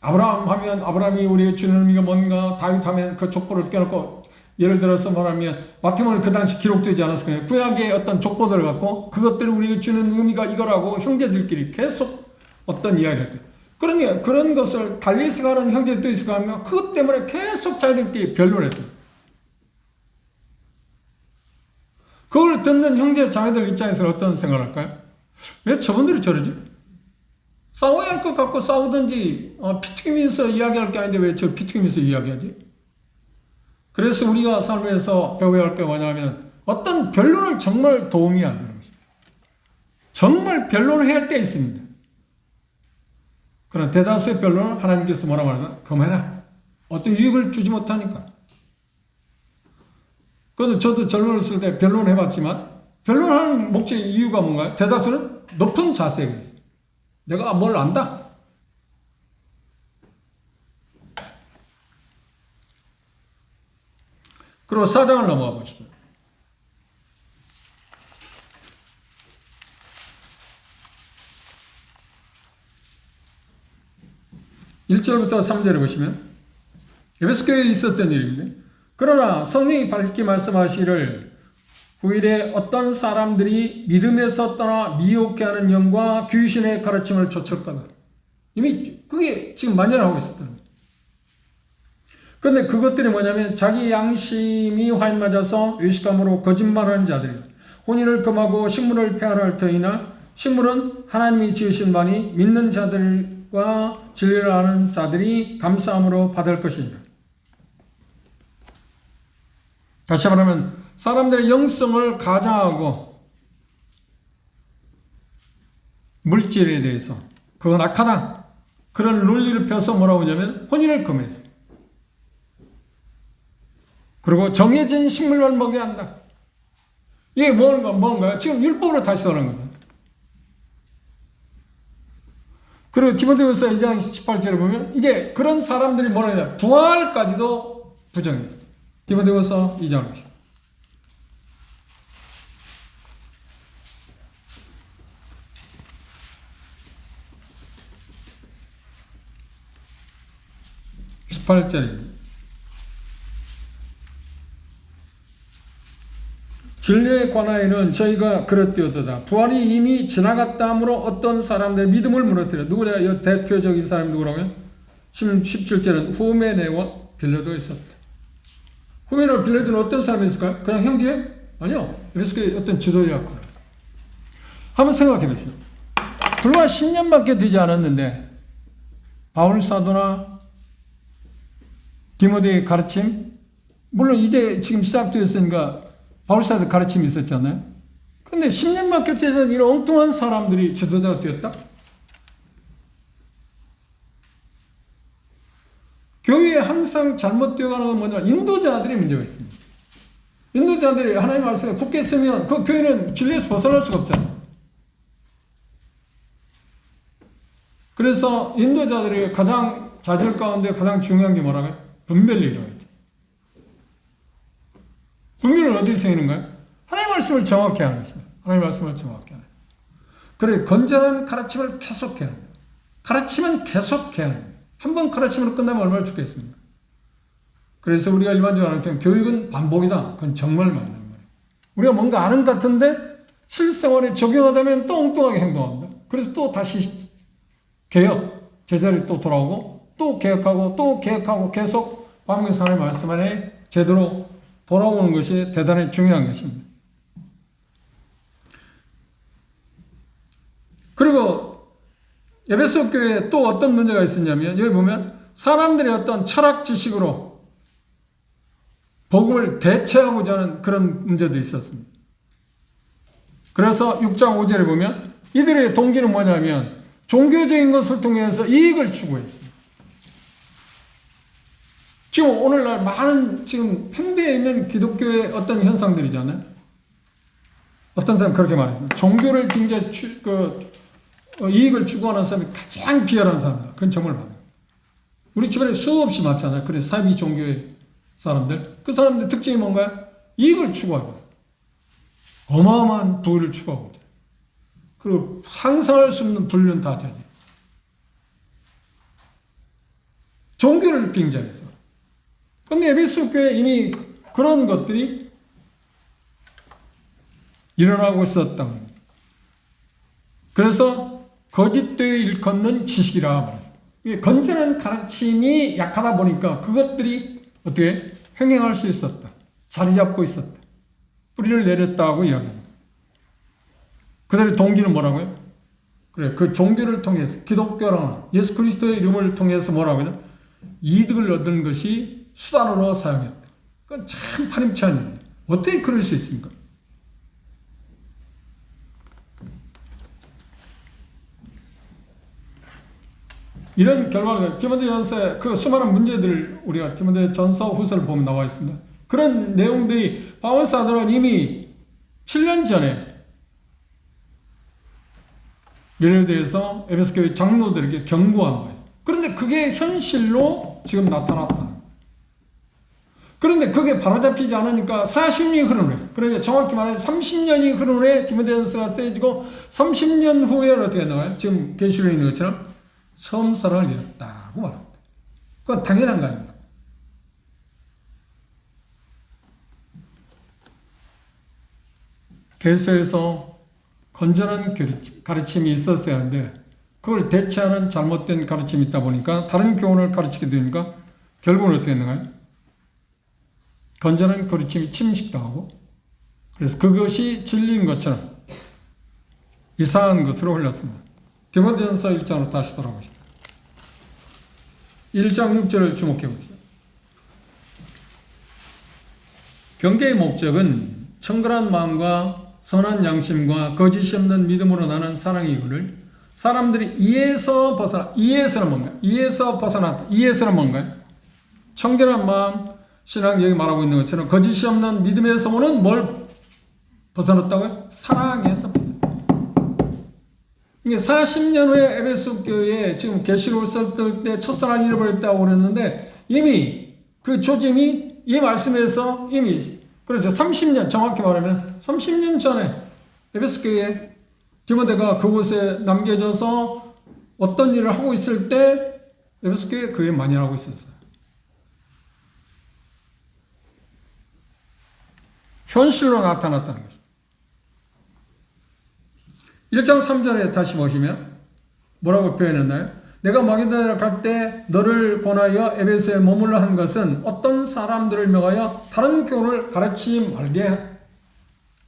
아브라함 하면 아브라함이 우리의 주는 의미가 뭔가, 다윗 하면 그 족보를 껴놓고 예를 들어서 말하면 마태복음은 그 당시 기록되지 않았을 거예요. 구약의 어떤 족보들을 갖고 그것들을 우리에게 주는 의미가 이거라고 형제들끼리 계속 어떤 이야기를 했대요. 그러니 그런 것을 달리에서 가는 형제들도 있을 거 아니면 그것 때문에 계속 자기들끼리 변론을 했어요. 그걸 듣는 형제 자매들 입장에서는 어떤 생각을 할까요? 왜 저분들이 저러지? 싸워야 할 것 같고 싸우든지 피 튀기면서 이야기할 게 아닌데 왜 저 피 튀기면서 이야기하지? 그래서 우리가 삶에서 배워야 할 게 뭐냐면 어떤 변론을 정말 도움이 안 되는 것입니다. 정말 변론을 해야 할 때 있습니다. 그러나 대다수의 변론을 하나님께서 뭐라고 하세요? 그만해라. 어떤 유익을 주지 못하니까. 그런데 저도 젊었을 때 변론을 해봤지만 변론하는 목적의 이유가 뭔가요? 대다수는 높은 자세에 있어요. 내가 뭘 안다. 그리고 4장을 넘어가 보시죠. 1절부터 3절을 보시면 에베소 교회에 있었던 일인데 그러나 성령이 밝게 말씀하시기를 후일에 어떤 사람들이 믿음에서 떠나 미혹해 하는 영과 귀신의 가르침을 좇을 거다. 이미 그게 지금 만연하고 있었다는 거예요. 그런데 그것들이 뭐냐면 자기 양심이 화인 맞아서 외식감으로 거짓말하는 자들이다. 혼인을 금하고 식물을 폐하라 할 터이나 식물은 하나님이 지으신 바니 믿는 자들과 진리를 아는 자들이 감사함으로 받을 것입니다. 다시 말하면 사람들의 영성을 가장하고 물질에 대해서 그건 악하다. 그런 논리를 펴서 뭐라고 하냐면 혼인을 금해서 그리고 정해진 식물만 먹여야 한다. 이게 뭔가요? 지금 율법으로 다시 돌아온 거다. 그리고 디모데후서 2장 18절을 보면 이제 그런 사람들이 뭐냐 부활까지도 부정했어요. 디모데후서 2장을 보시죠. 진리에 관하여는 저희가 그렇되었도다. 부활이 이미 지나갔다 함으로 어떤 사람들의 믿음을 무너뜨려. 누구냐? 이 대표적인 사람이 누구라고요? 17절은 후메네와 빌레도 있었다. 후메네와 빌레도는 어떤 사람이 있을까요? 그냥 형제? 아니요. 에베소교회 어떤 지도자였구나. 한번 생각해 보십시오. 불과 10년밖에 되지 않았는데 바울 사도나 디모데의 가르침, 물론 이제 지금 시작되었으니까 바울사도 가르침이 있었잖아요. 그런데 10년밖에 되지 않은 이런 엉뚱한 사람들이 지도자가 되었다? 교회에 항상 잘못되어가는 건 뭐냐? 인도자들이 문제가 있습니다. 인도자들이 하나님 말씀에 굳게 쓰면 그 교회는 진리에서 벗어날 수가 없잖아요. 그래서 인도자들이 가장 자질 가운데 가장 중요한 게 뭐라고요? 분별력이라고 했죠. 분별은 어디서 생기는가요? 하나님 말씀을 정확히 하는 것입니다. 하나님 말씀을 정확히 하는. 그래 건전한 가르침을 계속해야 합니다. 가르침은 계속해야 합니다. 한번 가르침으로 끝나면 얼마나 좋겠습니까? 그래서 우리가 일반적으로 할 때는 교육은 반복이다. 그건 정말 맞는 말이에요. 우리가 뭔가 아는 것 같은데 실생활에 적용하다면 또 엉뚱하게 행동합니다. 그래서 또 다시 개혁, 제자리 또 돌아오고 또 개혁하고 계속 방금 하나님 말씀 안에 제대로 돌아오는 것이 대단히 중요한 것입니다. 그리고 에베소 교회에 또 어떤 문제가 있었냐면 여기 보면 사람들이 어떤 철학 지식으로 복음을 대체하고자 하는 그런 문제도 있었습니다. 그래서 6장 5절에 보면 이들의 동기는 뭐냐면 종교적인 것을 통해서 이익을 추구했습니다. 지금 오늘날 많은 지금 팽배해 있는 기독교의 어떤 현상들이잖아요. 어떤 사람은 그렇게 말했어요. 종교를 굉장히 이익을 추구하는 사람이 가장 비열한 사람이다. 그건 정말 맞아요. 우리 주변에 수없이 많잖아요. 그래 사이비 종교의 사람들. 그 사람들 특징이 뭔가요? 이익을 추구하고 어마어마한 부를 추구하고 그리고 상상할 수 없는 불륜 다 저지. 종교를 빙자해서. 근데 에베소 교회 이미 그런 것들이 일어나고 있었다. 그래서 거짓되어 일컫는 지식이라 말했어요. 건전한 가르침이 약하다 보니까 그것들이 어떻게 횡행할 수 있었다. 자리 잡고 있었다. 뿌리를 내렸다고 이야기합니다. 그들의 동기는 뭐라고요? 그래, 그 종교를 통해서 기독교랑 예수 그리스도의 이름을 통해서 뭐라고요? 이득을 얻는 것이 수단으로 사용했다. 그건 참 파렴치한 일이에요. 어떻게 그럴 수 있습니까? 이런 결과가 디모데전서의 그 수많은 문제들을 우리가 디모데전서 후서를 보면 나와 있습니다. 그런 내용들이 바울 사도는 이미 7년 전에 베레오에서 에베소 교회 장로들에게 경고한 거예요. 그런데 그게 현실로 지금 나타났다. 그런데 그게 바로잡히지 않으니까 40년이 흐른 후에, 그러니까 정확히 말해서 30년이 흐른 후에 디모데전서가 쓰여지고 30년 후에 어떻게 나와요? 지금 계시록에 있는 것처럼 처음 사랑을 잃었다고 말합니다. 그건 당연한 거 아닙니까? 개수에서 건전한 가르침이 있었어야 하는데 그걸 대체하는 잘못된 가르침이 있다 보니까 다른 교훈을 가르치게 되니까 결국은 어떻게 했는가요? 건전한 가르침이 침식당하고 그래서 그것이 진리인 것처럼 이상한 것으로 흘렀습니다. 디모데전서 1장으로 다시 돌아오십시오. 1장 6절을 주목해 봅시다. 경계의 목적은 청결한 마음과 선한 양심과 거짓이 없는 믿음으로 나는 사랑이거늘 사람들이 이에서 벗어나, 이에서는 뭔가요? 이에서 벗어났다. 이에서는 뭔가요? 청결한 마음, 신앙 여기 말하고 있는 것처럼 거짓이 없는 믿음에서 오는 뭘 벗어났다고요? 사랑에서 벗어났다. 이게 40년 후에 에베소 교회에 지금 계시록을 썼을 때 첫사랑을 잃어버렸다고 그랬는데 이미 그 조짐이 이 말씀에서 이미 그렇죠. 30년 정확히 말하면 30년 전에 에베소 교회에 디모데가 그곳에 남겨져서 어떤 일을 하고 있을 때 에베소 교회에 그게 많이 하고 있었어요. 현실로 나타났다는 것입니다. 1장 3절에 다시 보시면 뭐라고 표현했나요? 내가 마게도냐로 갈 때 너를 권하여 에베소에 머물러 한 것은 어떤 사람들을 명하여 다른 교훈을 가르치지 말게 해.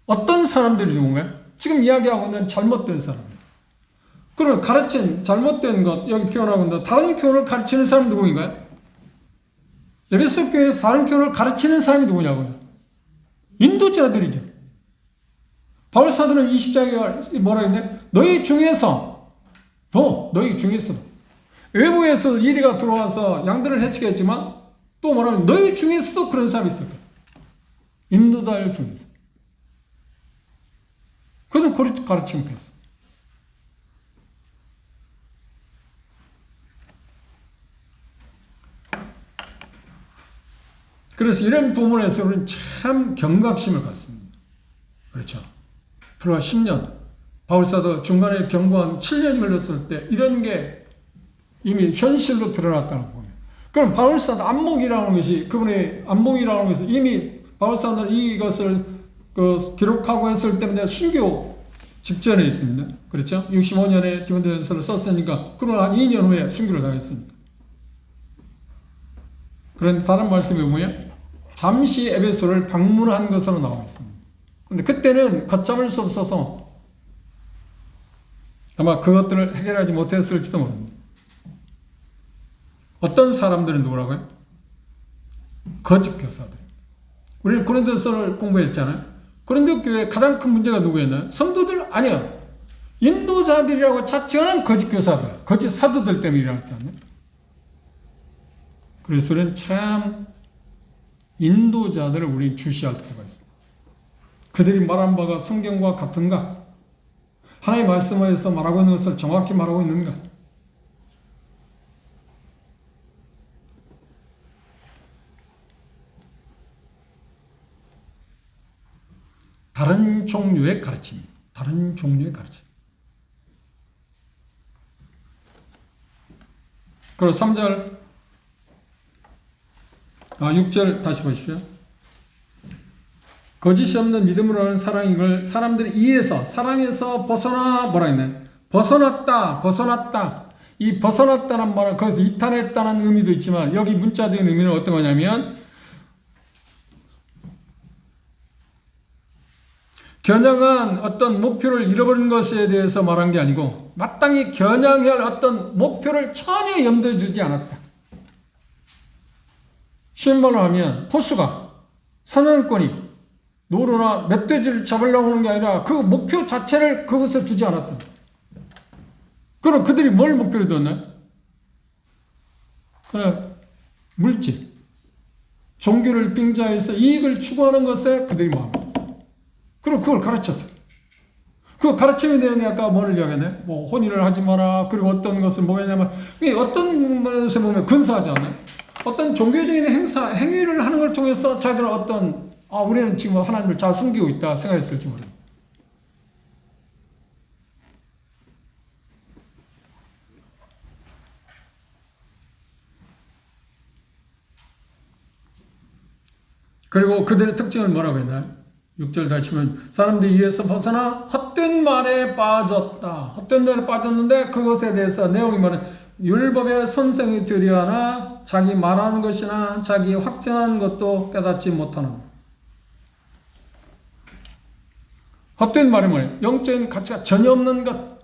어떤 사람들이 누군가요? 지금 이야기하고 있는 잘못된 사람. 그러면 가르친 잘못된 것 여기 표현하고 있는 다른 교훈을 가르치는 사람이 누구인가요? 에베소 교회에서 다른 교훈을 가르치는 사람이 누구냐고요? 인도자들이죠. 바울 사도는 20장에 뭐라 했는데 너희 중에서도 외부에서 이리가 들어와서 양들을 해치겠지만 또 뭐라면 너희 중에서도 그런 사람이 있을 거야. 인도자들 중에서. 그는 가르치면 됐어. 그래서 이런 부분에서 우리는 참 경각심을 갖습니다. 그렇죠. 불과 10년, 바울사도 중간에 경고한 7년이 걸렸을 때 이런 게 이미 현실로 드러났다고 보면. 그럼 바울사도 안목이라는 것이 그분의 안목이라는 것이 이미 바울사는 이것을 기록하고 했을 때문에 순교 직전에 있습니다. 그렇죠? 65년에 디모데전서를 썼으니까 그러면 한 2년 후에 순교를 당했습니다. 그런데 다른 말씀이 뭐예요? 잠시 에베소를 방문한 것으로 나와 있습니다. 근데 그때는 걷잡을 수 없어서 아마 그것들을 해결하지 못했을지도 모릅니다. 어떤 사람들은 누구라고요? 거짓 교사들. 우리는 고린도서를 공부했잖아요. 고린도 교회의 가장 큰 문제가 누구였나요? 성도들? 아니요. 인도자들이라고 자칭하는 거짓 교사들, 거짓 사도들 때문에 일어났지 않나요? 그래서 우리는 참 인도자들을 우리 주시할 필요가 있습니다. 그들이 말한 바가 성경과 같은가? 하나님의 말씀에서 말하고 있는 것을 정확히 말하고 있는가? 다른 종류의 가르침. 다른 종류의 가르침. 그리고 3절, 6절 다시 보십시오. 거짓이 없는 믿음으로 하는 사랑이 이걸 사람들이 이해해서 사랑에서 벗어나 뭐라 했네? 벗어났다. 이 벗어났다는 말은 거기서 이탈했다는 의미도 있지만 여기 문자적인 의미는 어떤 거냐면 겨냥한 어떤 목표를 잃어버린 것에 대해서 말한 게 아니고 마땅히 겨냥해야 할 어떤 목표를 전혀 염두에 두지 않았다. 쉬운 말로 하면 포수가 사냥꾼이 노루나 멧돼지를 잡으려고 하는 게 아니라 그 목표 자체를 그것에 두지 않았다. 그럼 그들이 뭘 목표로 뒀나요? 그냥 물질, 종교를 빙자해서 이익을 추구하는 것에 그들이 마음을 뒀어요. 그리고 그걸 가르쳤어요. 그 가르침의 내용이 아까 뭐를 이야기하네? 뭐 혼인을 하지 마라. 그리고 어떤 것을 뭐냐면 어떤 면에서 보면 근사하지 않나요? 어떤 종교적인 행위를 하는 걸 통해서 자기들은 어떤 우리는 지금 하나님을 잘 섬기고 있다 생각했을지 모릅니다. 그리고 그들의 특징을 뭐라고 했나요? 6절 다시 보면 사람들이 이에서 벗어나 헛된 말에 빠졌다. 헛된 말에 빠졌는데 그것에 대해서 내용이 뭐냐? 율법의 선생이 되려 하나 자기 말하는 것이나 자기 확증하는 것도 깨닫지 못하는. 헛된 말이 뭐예요? 영적인 가치가 전혀 없는 것.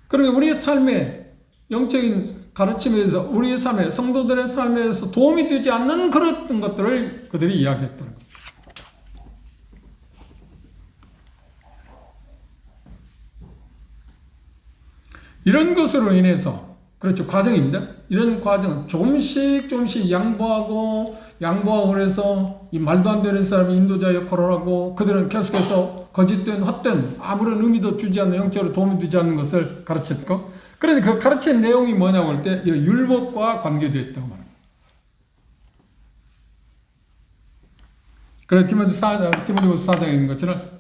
그러니까 우리의 삶에 영적인 가르침에 대해서 우리의 삶에 성도들의 삶에 대해서 도움이 되지 않는 그런 것들을 그들이 이야기했다는 거예요. 이런 것으로 인해서 그렇죠. 과정입니다. 이런 과정은 조금씩 양보하고 그래서 이 말도 안 되는 사람이 인도자 역할을 하고 그들은 계속해서 거짓된 헛된 아무런 의미도 주지 않는 영적으로 도움이 되지 않는 것을 가르쳤고 그런데 그 가르친 내용이 뭐냐고 할 때 율법과 관계되어 있다고 말합니다. 그래서 디모데후서 4장에 있는 것처럼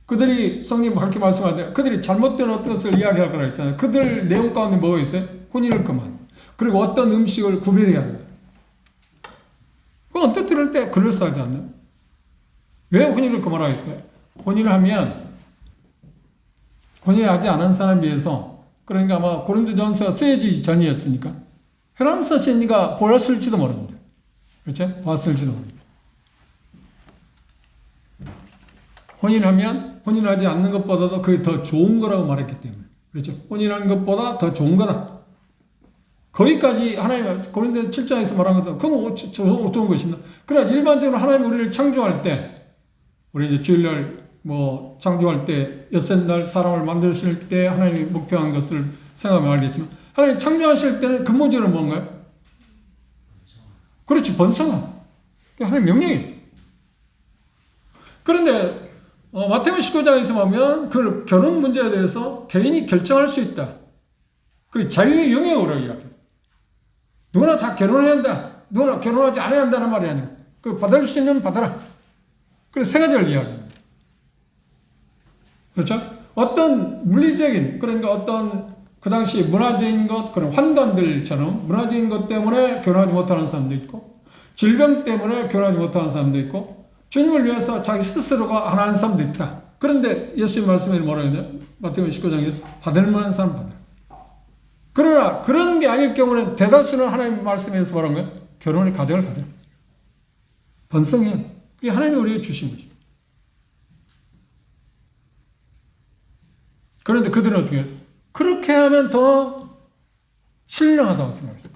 그들이 성령 그렇게 말씀하는데 그들이 잘못된 어떤 것을 이야기할 거라 했잖아요. 그들 내용 가운데 뭐가 있어요? 혼인을 금한. 그리고 어떤 음식을 구별해야 한다. 그 언뜻 들을 때 그럴싸하지 않나요? 왜 혼인을 금하라고 했어요? 혼인을 하면 혼인하지 않은 사람에 비해서 그러니까 아마 고린도전서가 쓰여지기 전이었으니까 혈암서 시인이가 보았을지도 모릅니다. 그렇죠? 보았을지도 모릅니다. 혼인하면 혼인하지 않는 것보다도 그게 더 좋은 거라고 말했기 때문에 그렇죠. 혼인한 것보다 더 좋은 거다. 거기까지 하나님 고린도서 7장에서 말한 것도 그건 좋은 것입니다. 그러나 일반적으로 하나님 우리를 창조할 때 우리 이제 주일날 뭐 창조할 때 엿새날 사람을 만드실 때 하나님이 목표한 것을 생각하면 알겠지만 하나님 창조하실 때는 근본적으로 뭔가요? 그렇지 번성함. 하나님 명령이에요. 그런데 마태복음 19장에서 보면 그 결혼 문제에 대해서 개인이 결정할 수 있다. 그 자유의 영역으로 이야기해요. 누구나 다 결혼해야 한다. 누구나 결혼하지 않아야 한다는 말이 아니고 그 받을 수 있는 받아라. 그래서 세 가지를 이야기합니다. 그렇죠? 어떤 물리적인 그러니까 어떤 그 당시 문화적인 것 그런 환관들처럼 문화적인 것 때문에 결혼하지 못하는 사람도 있고 질병 때문에 결혼하지 못하는 사람도 있고 주님을 위해서 자기 스스로가 안 하는 사람도 있다. 그런데 예수님 말씀에 뭐라고 했나요? 마태복음 19장에 받을 만한 사람 받아. 그러나 그런 게 아닐 경우는 대다수는 하나님 말씀에서 뭐라는 거예요? 결혼의 가정을 가져. 번성해. 그게 하나님이 우리에게 주신 것입니다. 그런데 그들은 어떻게 했어요? 그렇게 하면 더 신령하다고 생각했어요.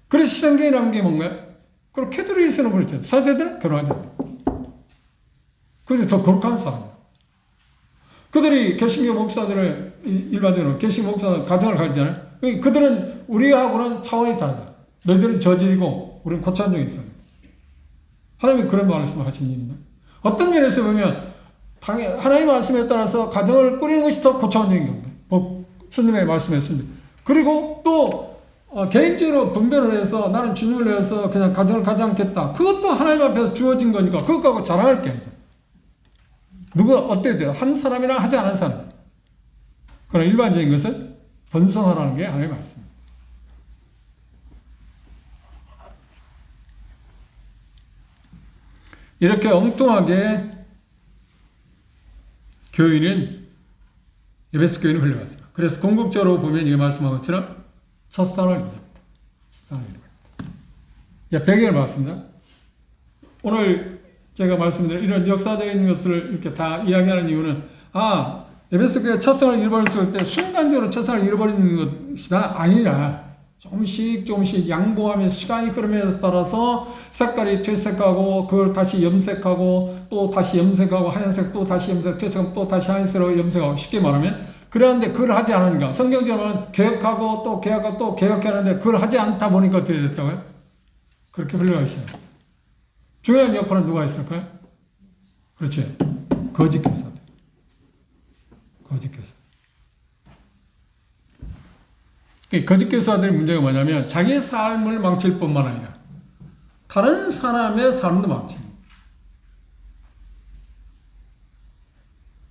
그래서 시성경이라는 게 뭔가요? 그리고 캐톨릭에서는 그렇죠. 사세들은 결혼하지 않아요. 그들이 더 거룩한 사람이에요. 그들이 개신교 목사들을 일반적으로 개신교 목사들 가정을 가지잖아요. 그들은 우리하고는 차원이 다르다. 너희들은 저질이고 우리는 고찬종이 있어요. 하나님이 그런 말씀을 하신 일입니다. 어떤 면에서 보면 하나님의 말씀에 따라서 가정을 꾸리는 것이 더 고차원적인 겁니다. 주님의 말씀했습니다. 그리고 또 개인적으로 분별을 해서 나는 주님을 위해서 그냥 가정을 가지 않겠다. 그것도 하나님 앞에서 주어진 거니까 그것 갖고 자랑할 게 아니죠. 누가 어때요? 한 사람이나 하지 않은 사람. 그러나 일반적인 것은 번성하라는 게 하나님의 말씀입니다. 이렇게 엉뚱하게 교인은 에베소 교인을 흘려갔어요. 그래서 궁극적으로 보면 이게 말씀한 것처럼 첫사랑을 잊었다. 첫사랑을 잊었다. 자, 배경을 봤습니다. 오늘 제가 말씀드린 이런 역사적인 것을 이렇게 다 이야기하는 이유는 에베소 교회가 첫사랑을 잃어버렸을 때 순간적으로 첫사랑을 잃어버리는 것이다 아니라 조금씩 양보하면서 시간이 흐름에 따라서 색깔이 퇴색하고 그걸 다시 염색하고 또 다시 염색하고 하얀색 또 다시 염색 퇴색하고 또 다시 하얀색으로 염색하고 쉽게 말하면 그러는데 그걸 하지 않으니까 성경적으로는 개혁하고 또 개혁하고 또 개혁하는데 그걸 하지 않다 보니까 어떻게 됐다고요? 그렇게 흘러가시죠. 중요한 역할은 누가 했을까요? 그렇지. 거짓 교사들. 거짓 교사. 거짓 교사들의 문제가 뭐냐면 자기 삶을 망칠 뿐만 아니라 다른 사람의 삶도 망칩니다.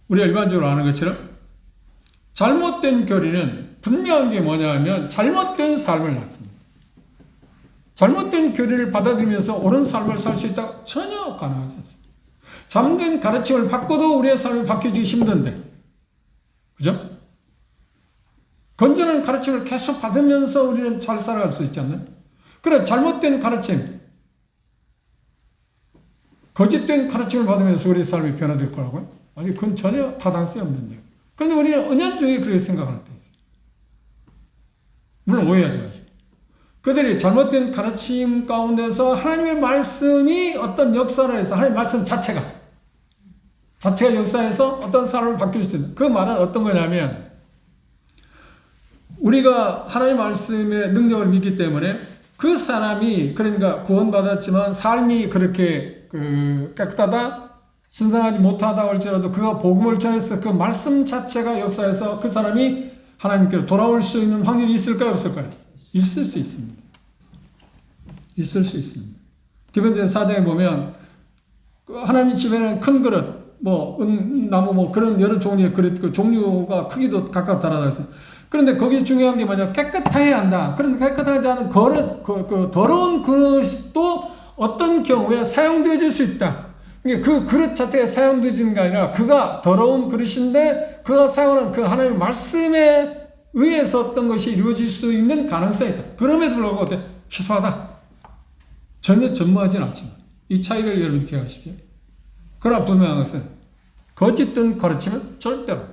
우리가 일반적으로 아는 것처럼 잘못된 교리는 분명한 게 뭐냐면 잘못된 삶을 낳습니다. 잘못된 교리를 받아들이면서 옳은 삶을 살 수 있다고 전혀 가능하지 않습니다. 잘못된 가르침을 받고도 우리의 삶이 바뀌기 힘든데, 그죠? 건전한 가르침을 계속 받으면서 우리는 잘 살아갈 수 있지 않나요? 그래, 잘못된 가르침, 거짓된 가르침을 받으면서 우리의 삶이 변화될 거라고요? 아니, 그건 전혀 타당성이 없는 얘기예요. 그런데 우리는 은연중에 그렇게 생각하는 때 있어요. 물론 오해하지 마십시오. 그들이 잘못된 가르침 가운데서 하나님의 말씀이 어떤 역사를 해서 하나님의 말씀 자체가 역사해서 어떤 사람을 바뀔 수 있는 그 말은 어떤 거냐면 우리가 하나님의 말씀의 능력을 믿기 때문에 그 사람이 그러니까 구원받았지만 삶이 그렇게 깨끗하다 신성하지 못하다 할지라도 그가 복음을 전해서 그 말씀 자체가 역사해서 그 사람이 하나님께로 돌아올 수 있는 확률이 있을까요? 없을까요? 있을 수 있습니다. 있을 수 있습니다. 디모데 4장에 보면 하나님 집에는 큰 그릇, 은나무 그런 여러 종류의 그릇, 그 종류가 크기도 각각 달라져 그런데 거기 중요한 게 뭐냐? 깨끗해야 한다. 그런데 깨끗하지 않은 그릇, 그 더러운 그릇도 어떤 경우에 사용되어질 수 있다. 그 그릇 자체가 사용되어지는 게 아니라 그가 더러운 그릇인데 그가 사용하는 그 하나님의 말씀에 의해서 어떤 것이 이루어질 수 있는 가능성이 있다. 그럼에도 불구하고 어때? 희소하다. 전혀 전무하진 않지만 이 차이를 여러분 기억하십시오. 그러나 분명한 것은 거짓된 가르침은 절대로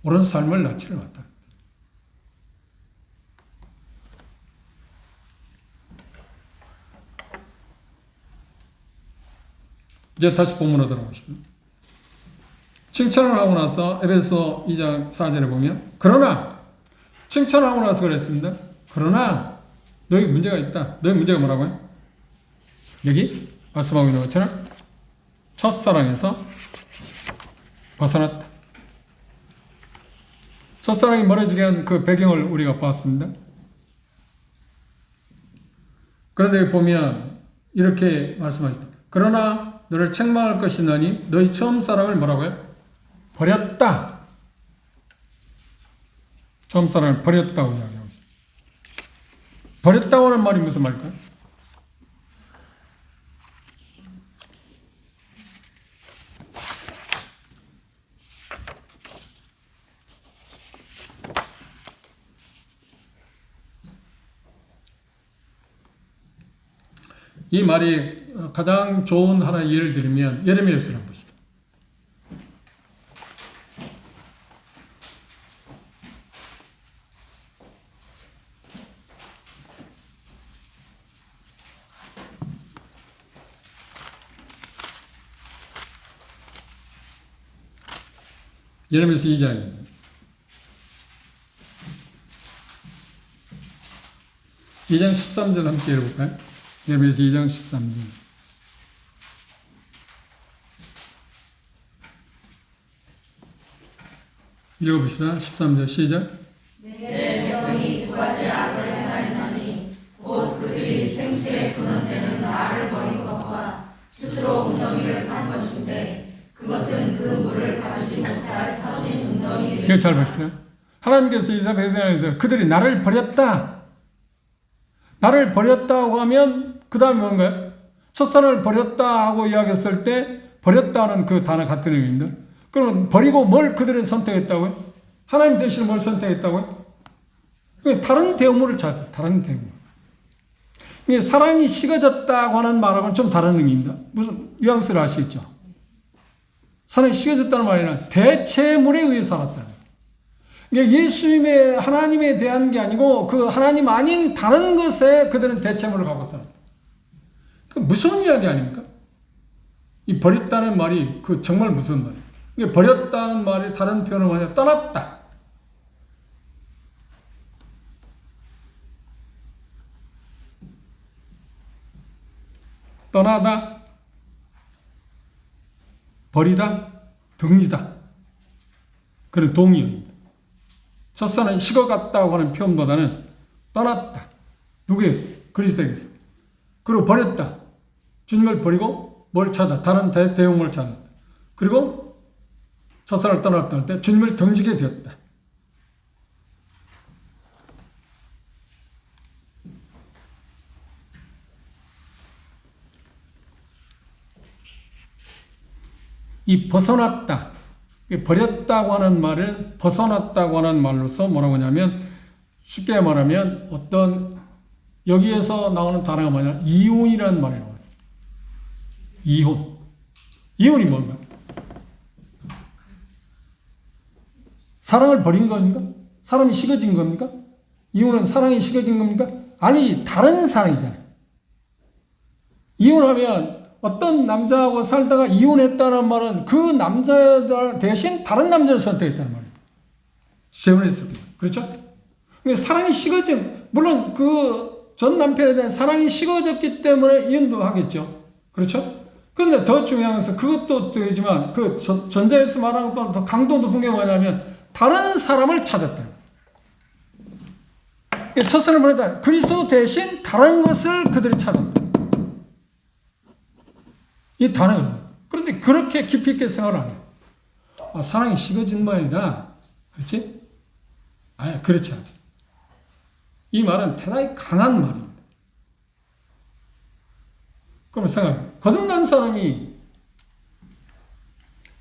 옳은 삶을 낳지를 못한다. 이제 다시 본문으로 들어가십시오. 칭찬을 하고 나서 에베소 2장 4절에 보면 그러나 칭찬을 하고 나서 그랬습니다. 그러나 너희 문제가 있다. 너희 문제가 뭐라고요? 여기 말씀하고 있는 것처럼 첫사랑에서 벗어났다. 첫사랑이 멀어지게 한 그 배경을 우리가 봤습니다. 그런데 보면 이렇게 말씀하십니다. 그러나 너를 책망할 것이 너니 너희 처음 사랑을 뭐라고요? 버렸다. 처음 사랑을 버렸다고 이야기하고 있습니다. 버렸다고 하는 말이 무슨 말일까요? 이 말이 가장 좋은 하나의 예를 들면 예레미야서를 한번 보십시오. 예레미야서 2장입니다. 2장 13절 함께 읽어볼까요? 예레미야서 2장 13절. 읽어봅시다. 13절 시작. 내 백성이 두 가지 악을 행하였나니 곧 그들이 생수에 근원되는 나를 버린 것과 스스로 웅덩이를 판 것인데 그것은 그 물을 받지 못할 터진 웅덩이를. 이거 잘 보십시오. 하나님께서 이스라엘 백성에서 그들이 나를 버렸다. 나를 버렸다고 하면 그 다음에 뭔가요? 첫사랑을 버렸다 하고 이야기했을 때 버렸다는 그 단어 같은 의미입니다. 그러면 버리고 뭘 그들은 선택했다고요? 하나님 대신 뭘 선택했다고요? 다른 대우물을 찾아. 다른 대우물. 사랑이 식어졌다고 하는 말하고는 좀 다른 의미입니다. 무슨 뉘앙스를 아시겠죠? 사랑이 식어졌다는 말이란 대체물에 의해 살았다는 거예요. 예수님의 하나님에 대한 게 아니고 그 하나님 아닌 다른 것에 그들은 대체물을 갖고 살았다. 그 무서운 이야기 아닙니까? 이 버렸다는 말이 그 정말 무서운 말이에요. 버렸다는 말이 다른 표현을 뭐냐? 떠났다. 떠나다, 버리다, 등지다. 그런 동의어입니다. 첫사랑이 식어갔다고 하는 표현보다는 떠났다. 누구에서? 그리스도에게서. 그리고 버렸다. 주님을 버리고 뭘 찾아? 다른 대용을 찾았다. 그리고 첫사랑을 떠났다 할 때 주님을 등지게 되었다. 이 벗어났다, 버렸다고 하는 말은 벗어났다고 하는 말로서 뭐라고 하냐면 쉽게 말하면 어떤 여기에서 나오는 단어가 뭐냐? 이혼이라는 말이 나왔어요. 이혼. 이혼이 뭔가? 사랑을 버린 겁니까? 사람이 식어진 겁니까? 이혼은 사랑이 식어진 겁니까? 아니, 다른 사랑이잖아요. 이혼하면 어떤 남자하고 살다가 이혼했다는 말은 그 남자 대신 다른 남자를 선택했다는 말이에요. 재혼했을 때. 그렇죠? 사랑이 식어진, 물론 그 전 남편에 대한 사랑이 식어졌기 때문에 이혼도 하겠죠. 그렇죠? 그런데 더 중요한 것은 그것도 되지만 그 전자에서 말하는 것보다 더 강도 높은 게 뭐냐면 다른 사람을 찾았다. 첫사랑을 보냈다. 그리스도 대신 다른 것을 그들이 찾았다. 이 단어가. 그런데 그렇게 깊이 있게 생각을 안 해요. 아, 사랑이 식어진 모양이다. 그렇지? 아니, 그렇지 않습니다. 이 말은 대단히 강한 말입니다. 그럼 생각해요. 거듭난 사람이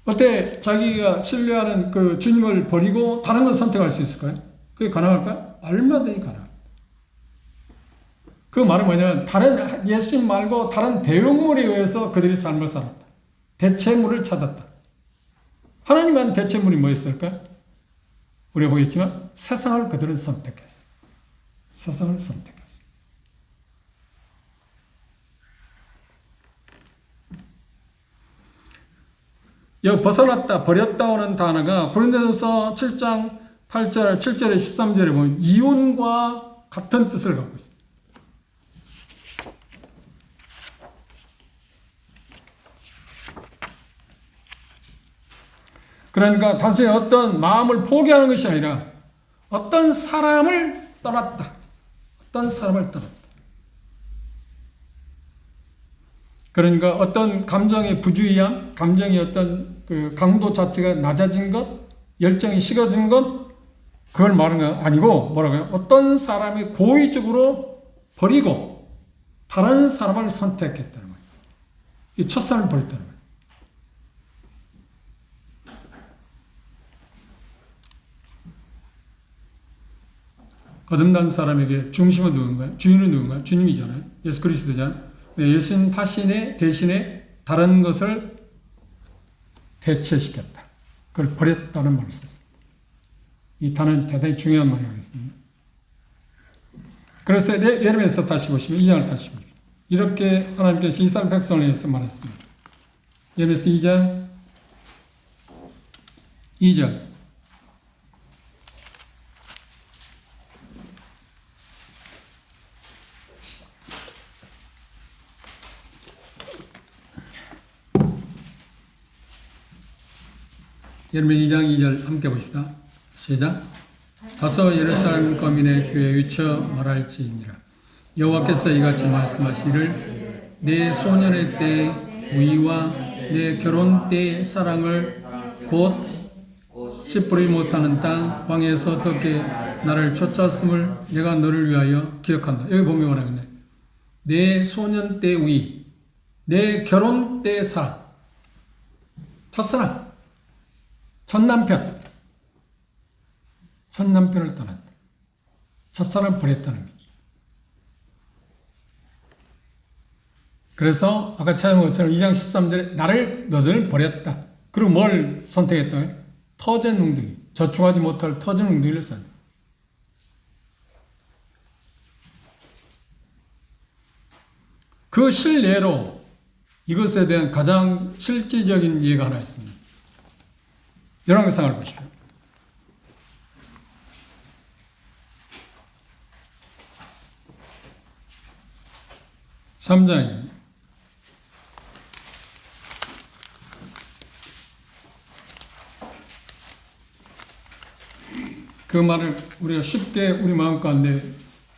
어때 자기가 신뢰하는 그 주님을 버리고 다른 걸 선택할 수 있을까요? 그게 가능할까요? 얼마든지 가능합니다. 그 말은 뭐냐면 다른 예수님 말고 다른 대용물에 의해서 그들이 삶을 살았다. 대체물을 찾았다. 하나님한 대체물이 뭐였을까요? 우리가 보겠지만 세상을 그들은 선택했어요. 세상을 선택했어요. 여기 벗어났다, 버렸다 오는 단어가 고린도전서 7장 8절, 7절에 13절에 보면 이혼과 같은 뜻을 갖고 있습니다. 그러니까 단순히 어떤 마음을 포기하는 것이 아니라 어떤 사람을 떠났다. 어떤 사람을 떠났다. 그러니까 어떤 감정의 부주의함, 감정의 어떤 그 강도 자체가 낮아진 것, 열정이 식어진 것, 그걸 말하는 건 아니고 뭐라고요? 어떤 사람이 고의적으로 버리고 다른 사람을 선택했다는 거예요. 이 첫사랑을 버렸다는 거예요. 거듭난 사람에게 중심은 누군가요? 주인은 누군가요? 주님이잖아요. 예수 그리스도잖아요. 예수님 대신에 다른 것을 대체시켰다. 그걸 버렸다는 말을 썼습니다. 이 단어는 대단히 중요한 말이라고 했습니다. 그래서 예레미야서 다시 보시면 2장을 다시 보십시오. 이렇게 하나님께서 이스라엘 백성을 위해서 말했습니다. 예레미야서 2장 예레미야 2장 2절 함께 보십시다. 시작. 가서 예루살렘 거민의 교회에 위쳐 말할지니라. 여호와께서 이같이 말씀하시기를 내 소년의 때 우위와 내 결혼 때의 사랑을 곧 씨뿌리 못하는 땅 광야에서 어떻게 나를 쫓았음을 내가 너를 위하여 기억한다. 여기 보면 뭐라겠네. 내 소년 때 우위. 내 결혼 때의 사랑, 첫사랑, 첫남편을 떠났다. 첫사랑을 버렸다는 거예요. 그래서 아까 찾은 것처럼 2장 13절에 너를 버렸다. 그리고 뭘 선택했다? 터전 웅덩이, 저축하지 못할 터전 웅덩이를 썼다. 그 실례로 이것에 대한 가장 실질적인 예가 하나 있습니다. 열왕기상을 보십시오. 3장입니다. 그 말을 우리가 쉽게 우리 마음 가운데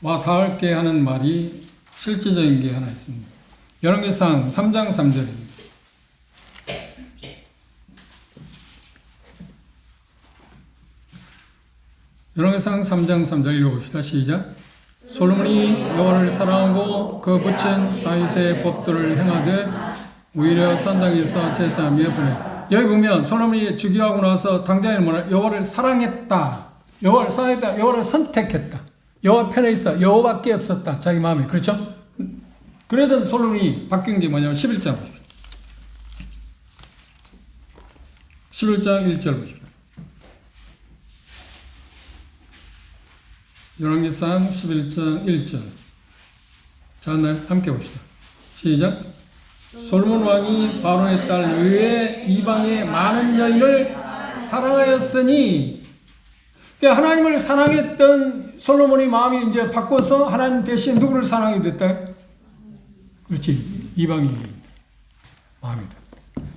와 닿게 하는 말이 실질적인 게 하나 있습니다. 열왕기상 3장 3절입니다. 열왕기상 3장 3절 읽어봅시다. 시작. 솔로몬이 여호와를 사랑하고 그 붙인 다윗의 법도를 행하되 오히려 산당에서 제사하며 보내. 여기 보면 솔로몬이 즉위하고 나서 당장에 뭐냐? 여호와를 사랑했다. 여호와를 선택했다. 여호와 편에 있어. 여호와밖에 없었다. 자기 마음에. 그렇죠? 그러던 솔로몬이 바뀐 게 뭐냐면 11장 보십시오. 11장 1절 보십시오. 열왕기상 11장 1절. 자, 함께 봅시다. 시작. 솔로몬 왕이 바로의 딸 외에 이방의 많은 여인을 사랑하였으니, 하나님을 사랑했던 솔로몬의 마음이 이제 바꿔서 하나님 대신 누구를 사랑하게 됐다? 그렇지. 이방의 마음이 됐다.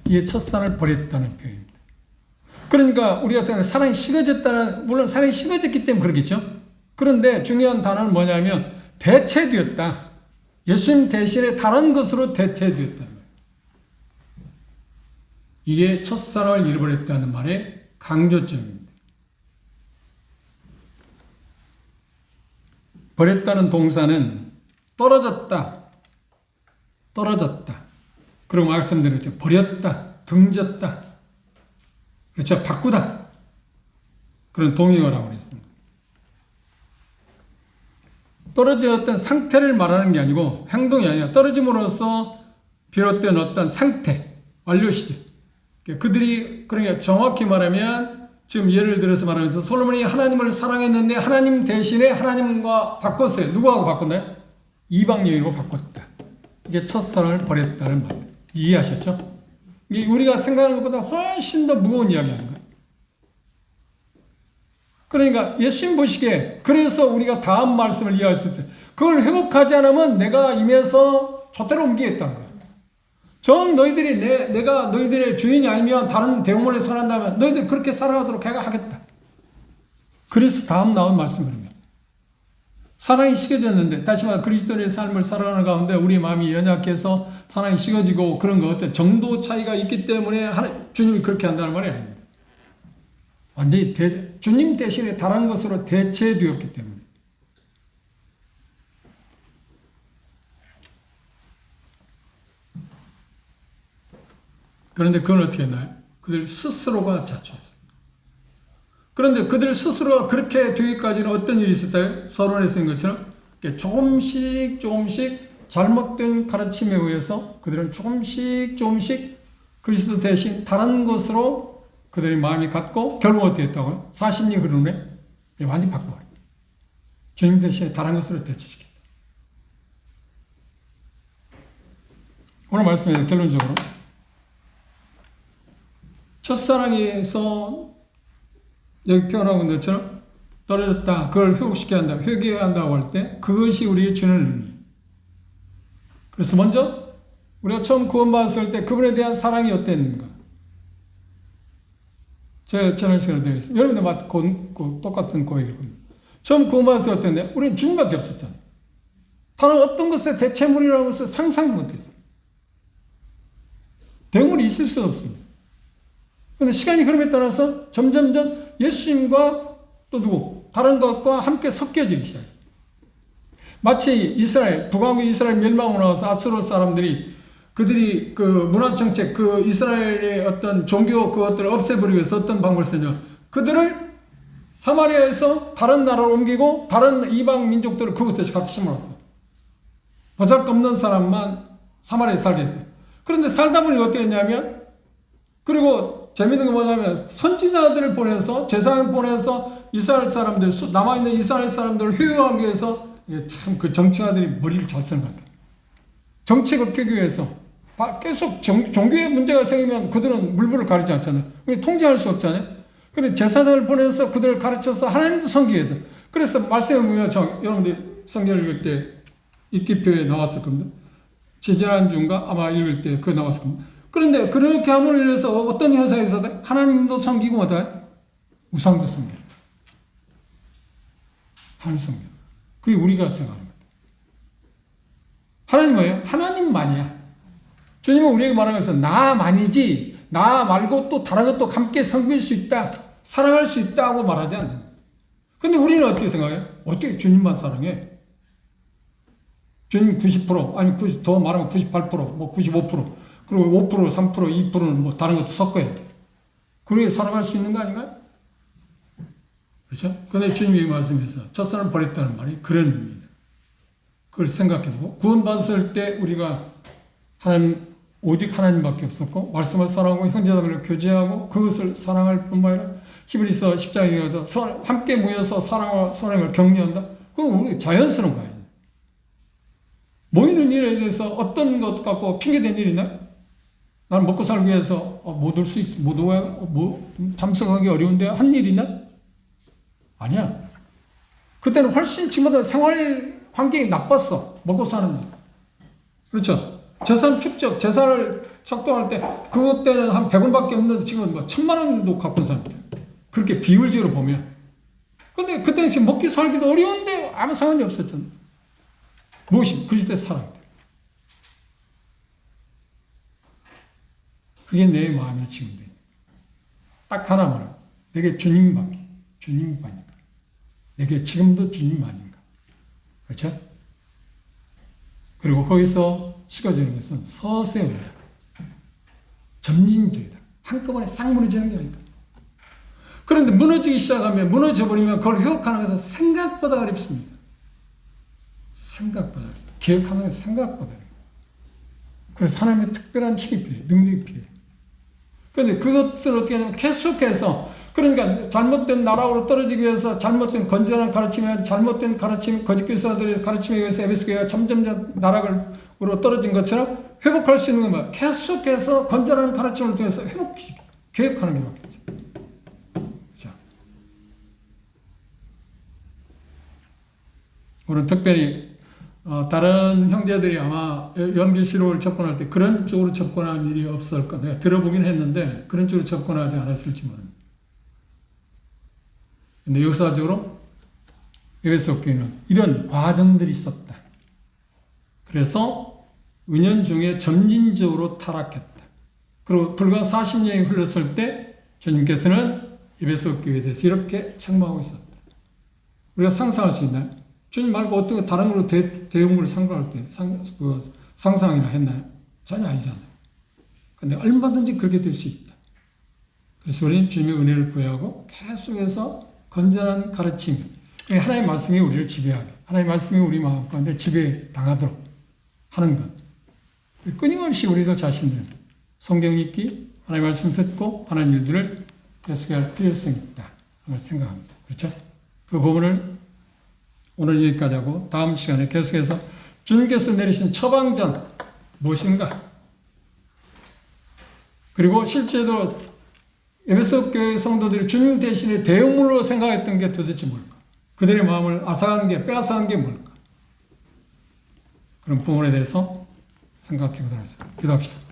이게 첫사랑을 버렸다는 표현입니다. 그러니까 우리가 생각하는 사랑이 식어졌다는, 물론 사랑이 식어졌기 때문에 그렇겠죠. 그런데 중요한 단어는 뭐냐면 대체되었다. 예수님 대신에 다른 것으로 대체되었다는 거예요. 이게 첫사랑을 잃어버렸다는 말의 강조점입니다. 버렸다는 동사는 떨어졌다. 그리고 말씀드린 것처럼 버렸다, 등졌다. 그렇죠? 바꾸다. 그런 동의어라고 그랬습니다. 떨어졌던 상태를 말하는 게 아니고 행동이 아니라 떨어짐으로써 비롯된 어떤 상태, 완료 시제. 그들이 그러니까 정확히 말하면 지금 예를 들어서 말하면서 솔로몬이 하나님을 사랑했는데 하나님 대신에 하나님과 바꿨어요. 누구하고 바꿨나요? 이방 여인으로 바꿨다. 이게 첫사랑을 버렸다는 말. 이해하셨죠? 이게 우리가 생각하는 것보다 훨씬 더 무거운 이야기 아닌가요? 그러니까 예수님 보시기에 그래서 우리가 다음 말씀을 이해할 수 있어요. 그걸 회복하지 않으면 내가 임해서 저대로 옮기겠다는 거야. 정 너희들이 내가 너희들의 주인이 아니면 다른 대우물에 살아난다면 너희들 그렇게 살아가도록 하겠다. 그래서 다음 나온 말씀입니다. 사랑이 식어졌는데 다시 말해 그리스도의 삶을 살아가는 가운데 우리 마음이 연약해서 사랑이 식어지고 그런 거 어떤 정도 차이가 있기 때문에 주님이 그렇게 한다는 말이 아닙니다. 완전히 주님 대신에 다른 것으로 대체되었기 때문에. 그런데 그건 어떻게 했나요? 그들 스스로가 자초했습니다. 그런데 그들 스스로가 그렇게 되기까지는 어떤 일이 있었다요? 서론에 쓰인 것처럼 조금씩 잘못된 가르침에 의해서 그들은 조금씩 그리스도 대신 다른 것으로 그들의 마음이 갔고 결국 어떻게 했다고요? 40년 흐른 후에 완전히 바꿔버려요. 주님 대신에 다른 것으로 대체시켰다. 오늘 말씀에 결론적으로 첫사랑에서 여기 표현하고 있는 것처럼 떨어졌다. 그걸 회복시켜야 한다. 회개해야 한다고 할 때 그것이 우리의 주는 의미. 그래서 먼저 우리가 처음 구원받았을 때 그분에 대한 사랑이 어땠는가? 제가 지난 시간에 되어 있습니다. 여러분들 똑같은 고백일 겁니다. 처음 구원받았을 때 어땠는데 우리는 주님밖에 없었잖아요. 다른 어떤 것의 대체물이라고 해서 상상도 못했어요. 대물이 있을 수 없습니다. 그런데 시간이 흐름에 따라서 점점점 예수님과 또 누구 다른 것과 함께 섞여지기 시작했어요. 마치 북왕국 이스라엘 멸망으로 나와서 아수르 사람들이 그들이 그 문화 정책, 그 이스라엘의 어떤 종교 그것들을 없애버리기 위해서 어떤 방법을 쓰냐. 그들을 사마리아에서 다른 나라로 옮기고 다른 이방 민족들을 그곳에 같이 심어놨어. 보잘것없는 사람만 사마리아에 살게 했어요. 그런데 살다 보니 어떻게 했냐면, 그리고 재밌는 건 뭐냐면 선지자들을 보내서, 제사장 보내서 이스라엘 사람들, 남아있는 이스라엘 사람들을 회유하기 위해서 참 그 정치가들이 머리를 잘 쓰는 것 같아요. 정책을 펴기 위해서 계속 종교에 문제가 생기면 그들은 물불을 가리지 않잖아요. 통제할 수 없잖아요. 그런데 제사장을 보내서 그들을 가르쳐서 하나님도 섬기기 위해서. 그래서 말씀에 보면 여러분들이 성경 읽을 때 읽기표에 나왔을 겁니다. 지지난주인가 아마 읽을 때 그거 나왔을 겁니다. 그런데 그렇게 함으로 인해서 어떤 현상이 있어요? 하나님도 섬기고 뭐다? 우상도 섬겨요. 하나님 섬겨. 그게 우리가 생각하는 거예요. 하나님 뭐예요? 하나님만이야. 주님은 우리에게 말하는 것은 나만이지 나 말고 또 다른 것도 함께 섬길 수 있다, 사랑할 수 있다고 말하지 않는 거예요. 근데 우리는 어떻게 생각해요? 어떻게 주님만 사랑해? 주님 90%, 아니 더 말하면 98%, 뭐 95%, 그리고 5%, 3%, 2%는 뭐 다른 것도 섞어야 돼. 그렇게 사랑할 수 있는 거 아닌가요? 그렇죠? 그런데 주님이 말씀해서 첫사람 버렸다는 말이 그런 의미입니다. 그걸 생각해보고 구원받았을 때 우리가 하나님, 오직 하나님밖에 없었고 말씀을 사랑하고 형제자매를 교제하고 그것을 사랑할 뿐만 아니라 히브리서 10장에 가서 함께 모여서 사랑을 격려한다. 그건 우리 자연스러운 거예요. 모이는 일에 대해서 어떤 것 갖고 핑계댄 일이 있나요? 나는 먹고 살기 위해서 못 올 수 있어, 못 오야, 참석하기 어려운데 한 일이 있나? 아니야. 그때는 훨씬 지금보다 생활 환경이 나빴어. 먹고 사는 데. 그렇죠? 재산 축적, 재산을 작동할 때 그것 때는 한 100원밖에 없는데 지금 뭐 1000만 원도 갖고 온 사람들. 그렇게 비율적으로 보면. 근데 그때는 지금 먹기 살기도 어려운데 아무 상관이 없었잖아. 무엇이? 그리스도의 사랑. 그게 내 마음의 지금입니다. 딱 하나만. 내게 주님밖에. 주님만인가. 내게 지금도 주님만인가. 그렇죠? 그리고 거기서 식어지는 것은 서세입니다. 점진적이다. 한꺼번에 싹 무너지는 게 아니다. 그런데 무너지기 시작하면, 무너져버리면 그걸 회복하는 것은 생각보다 어렵습니다. 생각보다 어렵다. 계획하는 것은 생각보다 어렵다. 그래서 하나님의 특별한 힘이 필요해요. 능력이 필요해요. 그런데 그것을 어떻게 하냐면 계속해서, 그러니까 잘못된 나라로 떨어지기 위해서 잘못된 건전한 가르침에, 잘못된 가르침, 거짓 교사들의 가르침에 의해서 에베소 교회가 점점 나락으로 떨어진 것처럼 회복할 수 있는 건 계속해서 건전한 가르침을 통해서 계획하는 게 맞겠죠. 자, 오늘 특별히 다른 형제들이 아마 연기시로를 접근할 때 그런 쪽으로 접근한 일이 없을 까 내가 들어보긴 했는데 그런 쪽으로 접근하지 않았을지 모릅니다. 근데 역사적으로 에베소 교회는 이런 과정들이 있었다. 그래서 은연중에 점진적으로 타락했다. 그리고 불과 40년이 흘렀을 때 주님께서는 에베소 교회에 대해서 이렇게 책망하고 있었다. 우리가 상상할 수 있나요? 주님 말고 어떤 거 다른 걸로 대응을 상상할 때 상상이나 했나요? 전혀 아니잖아요. 근데 얼마든지 그렇게 될 수 있다. 그래서 우리는 주님의 은혜를 구하고 계속해서 건전한 가르침, 하나님의 말씀이 우리를 지배하게, 하나님의 말씀이 우리 마음 가운데 지배당하도록 하는 것. 끊임없이 우리도 자신들은 성경 읽기, 하나님의 말씀 듣고 하나님 일들을 계속해야 할 필요성이 있다. 그걸 생각합니다. 그렇죠? 그 부분을 오늘 여기까지 하고 다음 시간에 계속해서 주님께서 내리신 처방전 무엇인가? 그리고 실제로 에베소 교회 성도들이 주님 대신에 대용물로 생각했던 게 도대체 뭘까? 그들의 마음을 앗아간 게, 빼앗아간 게 뭘까? 그런 부분에 대해서 생각해 보도록 하겠습니다. 기도합시다.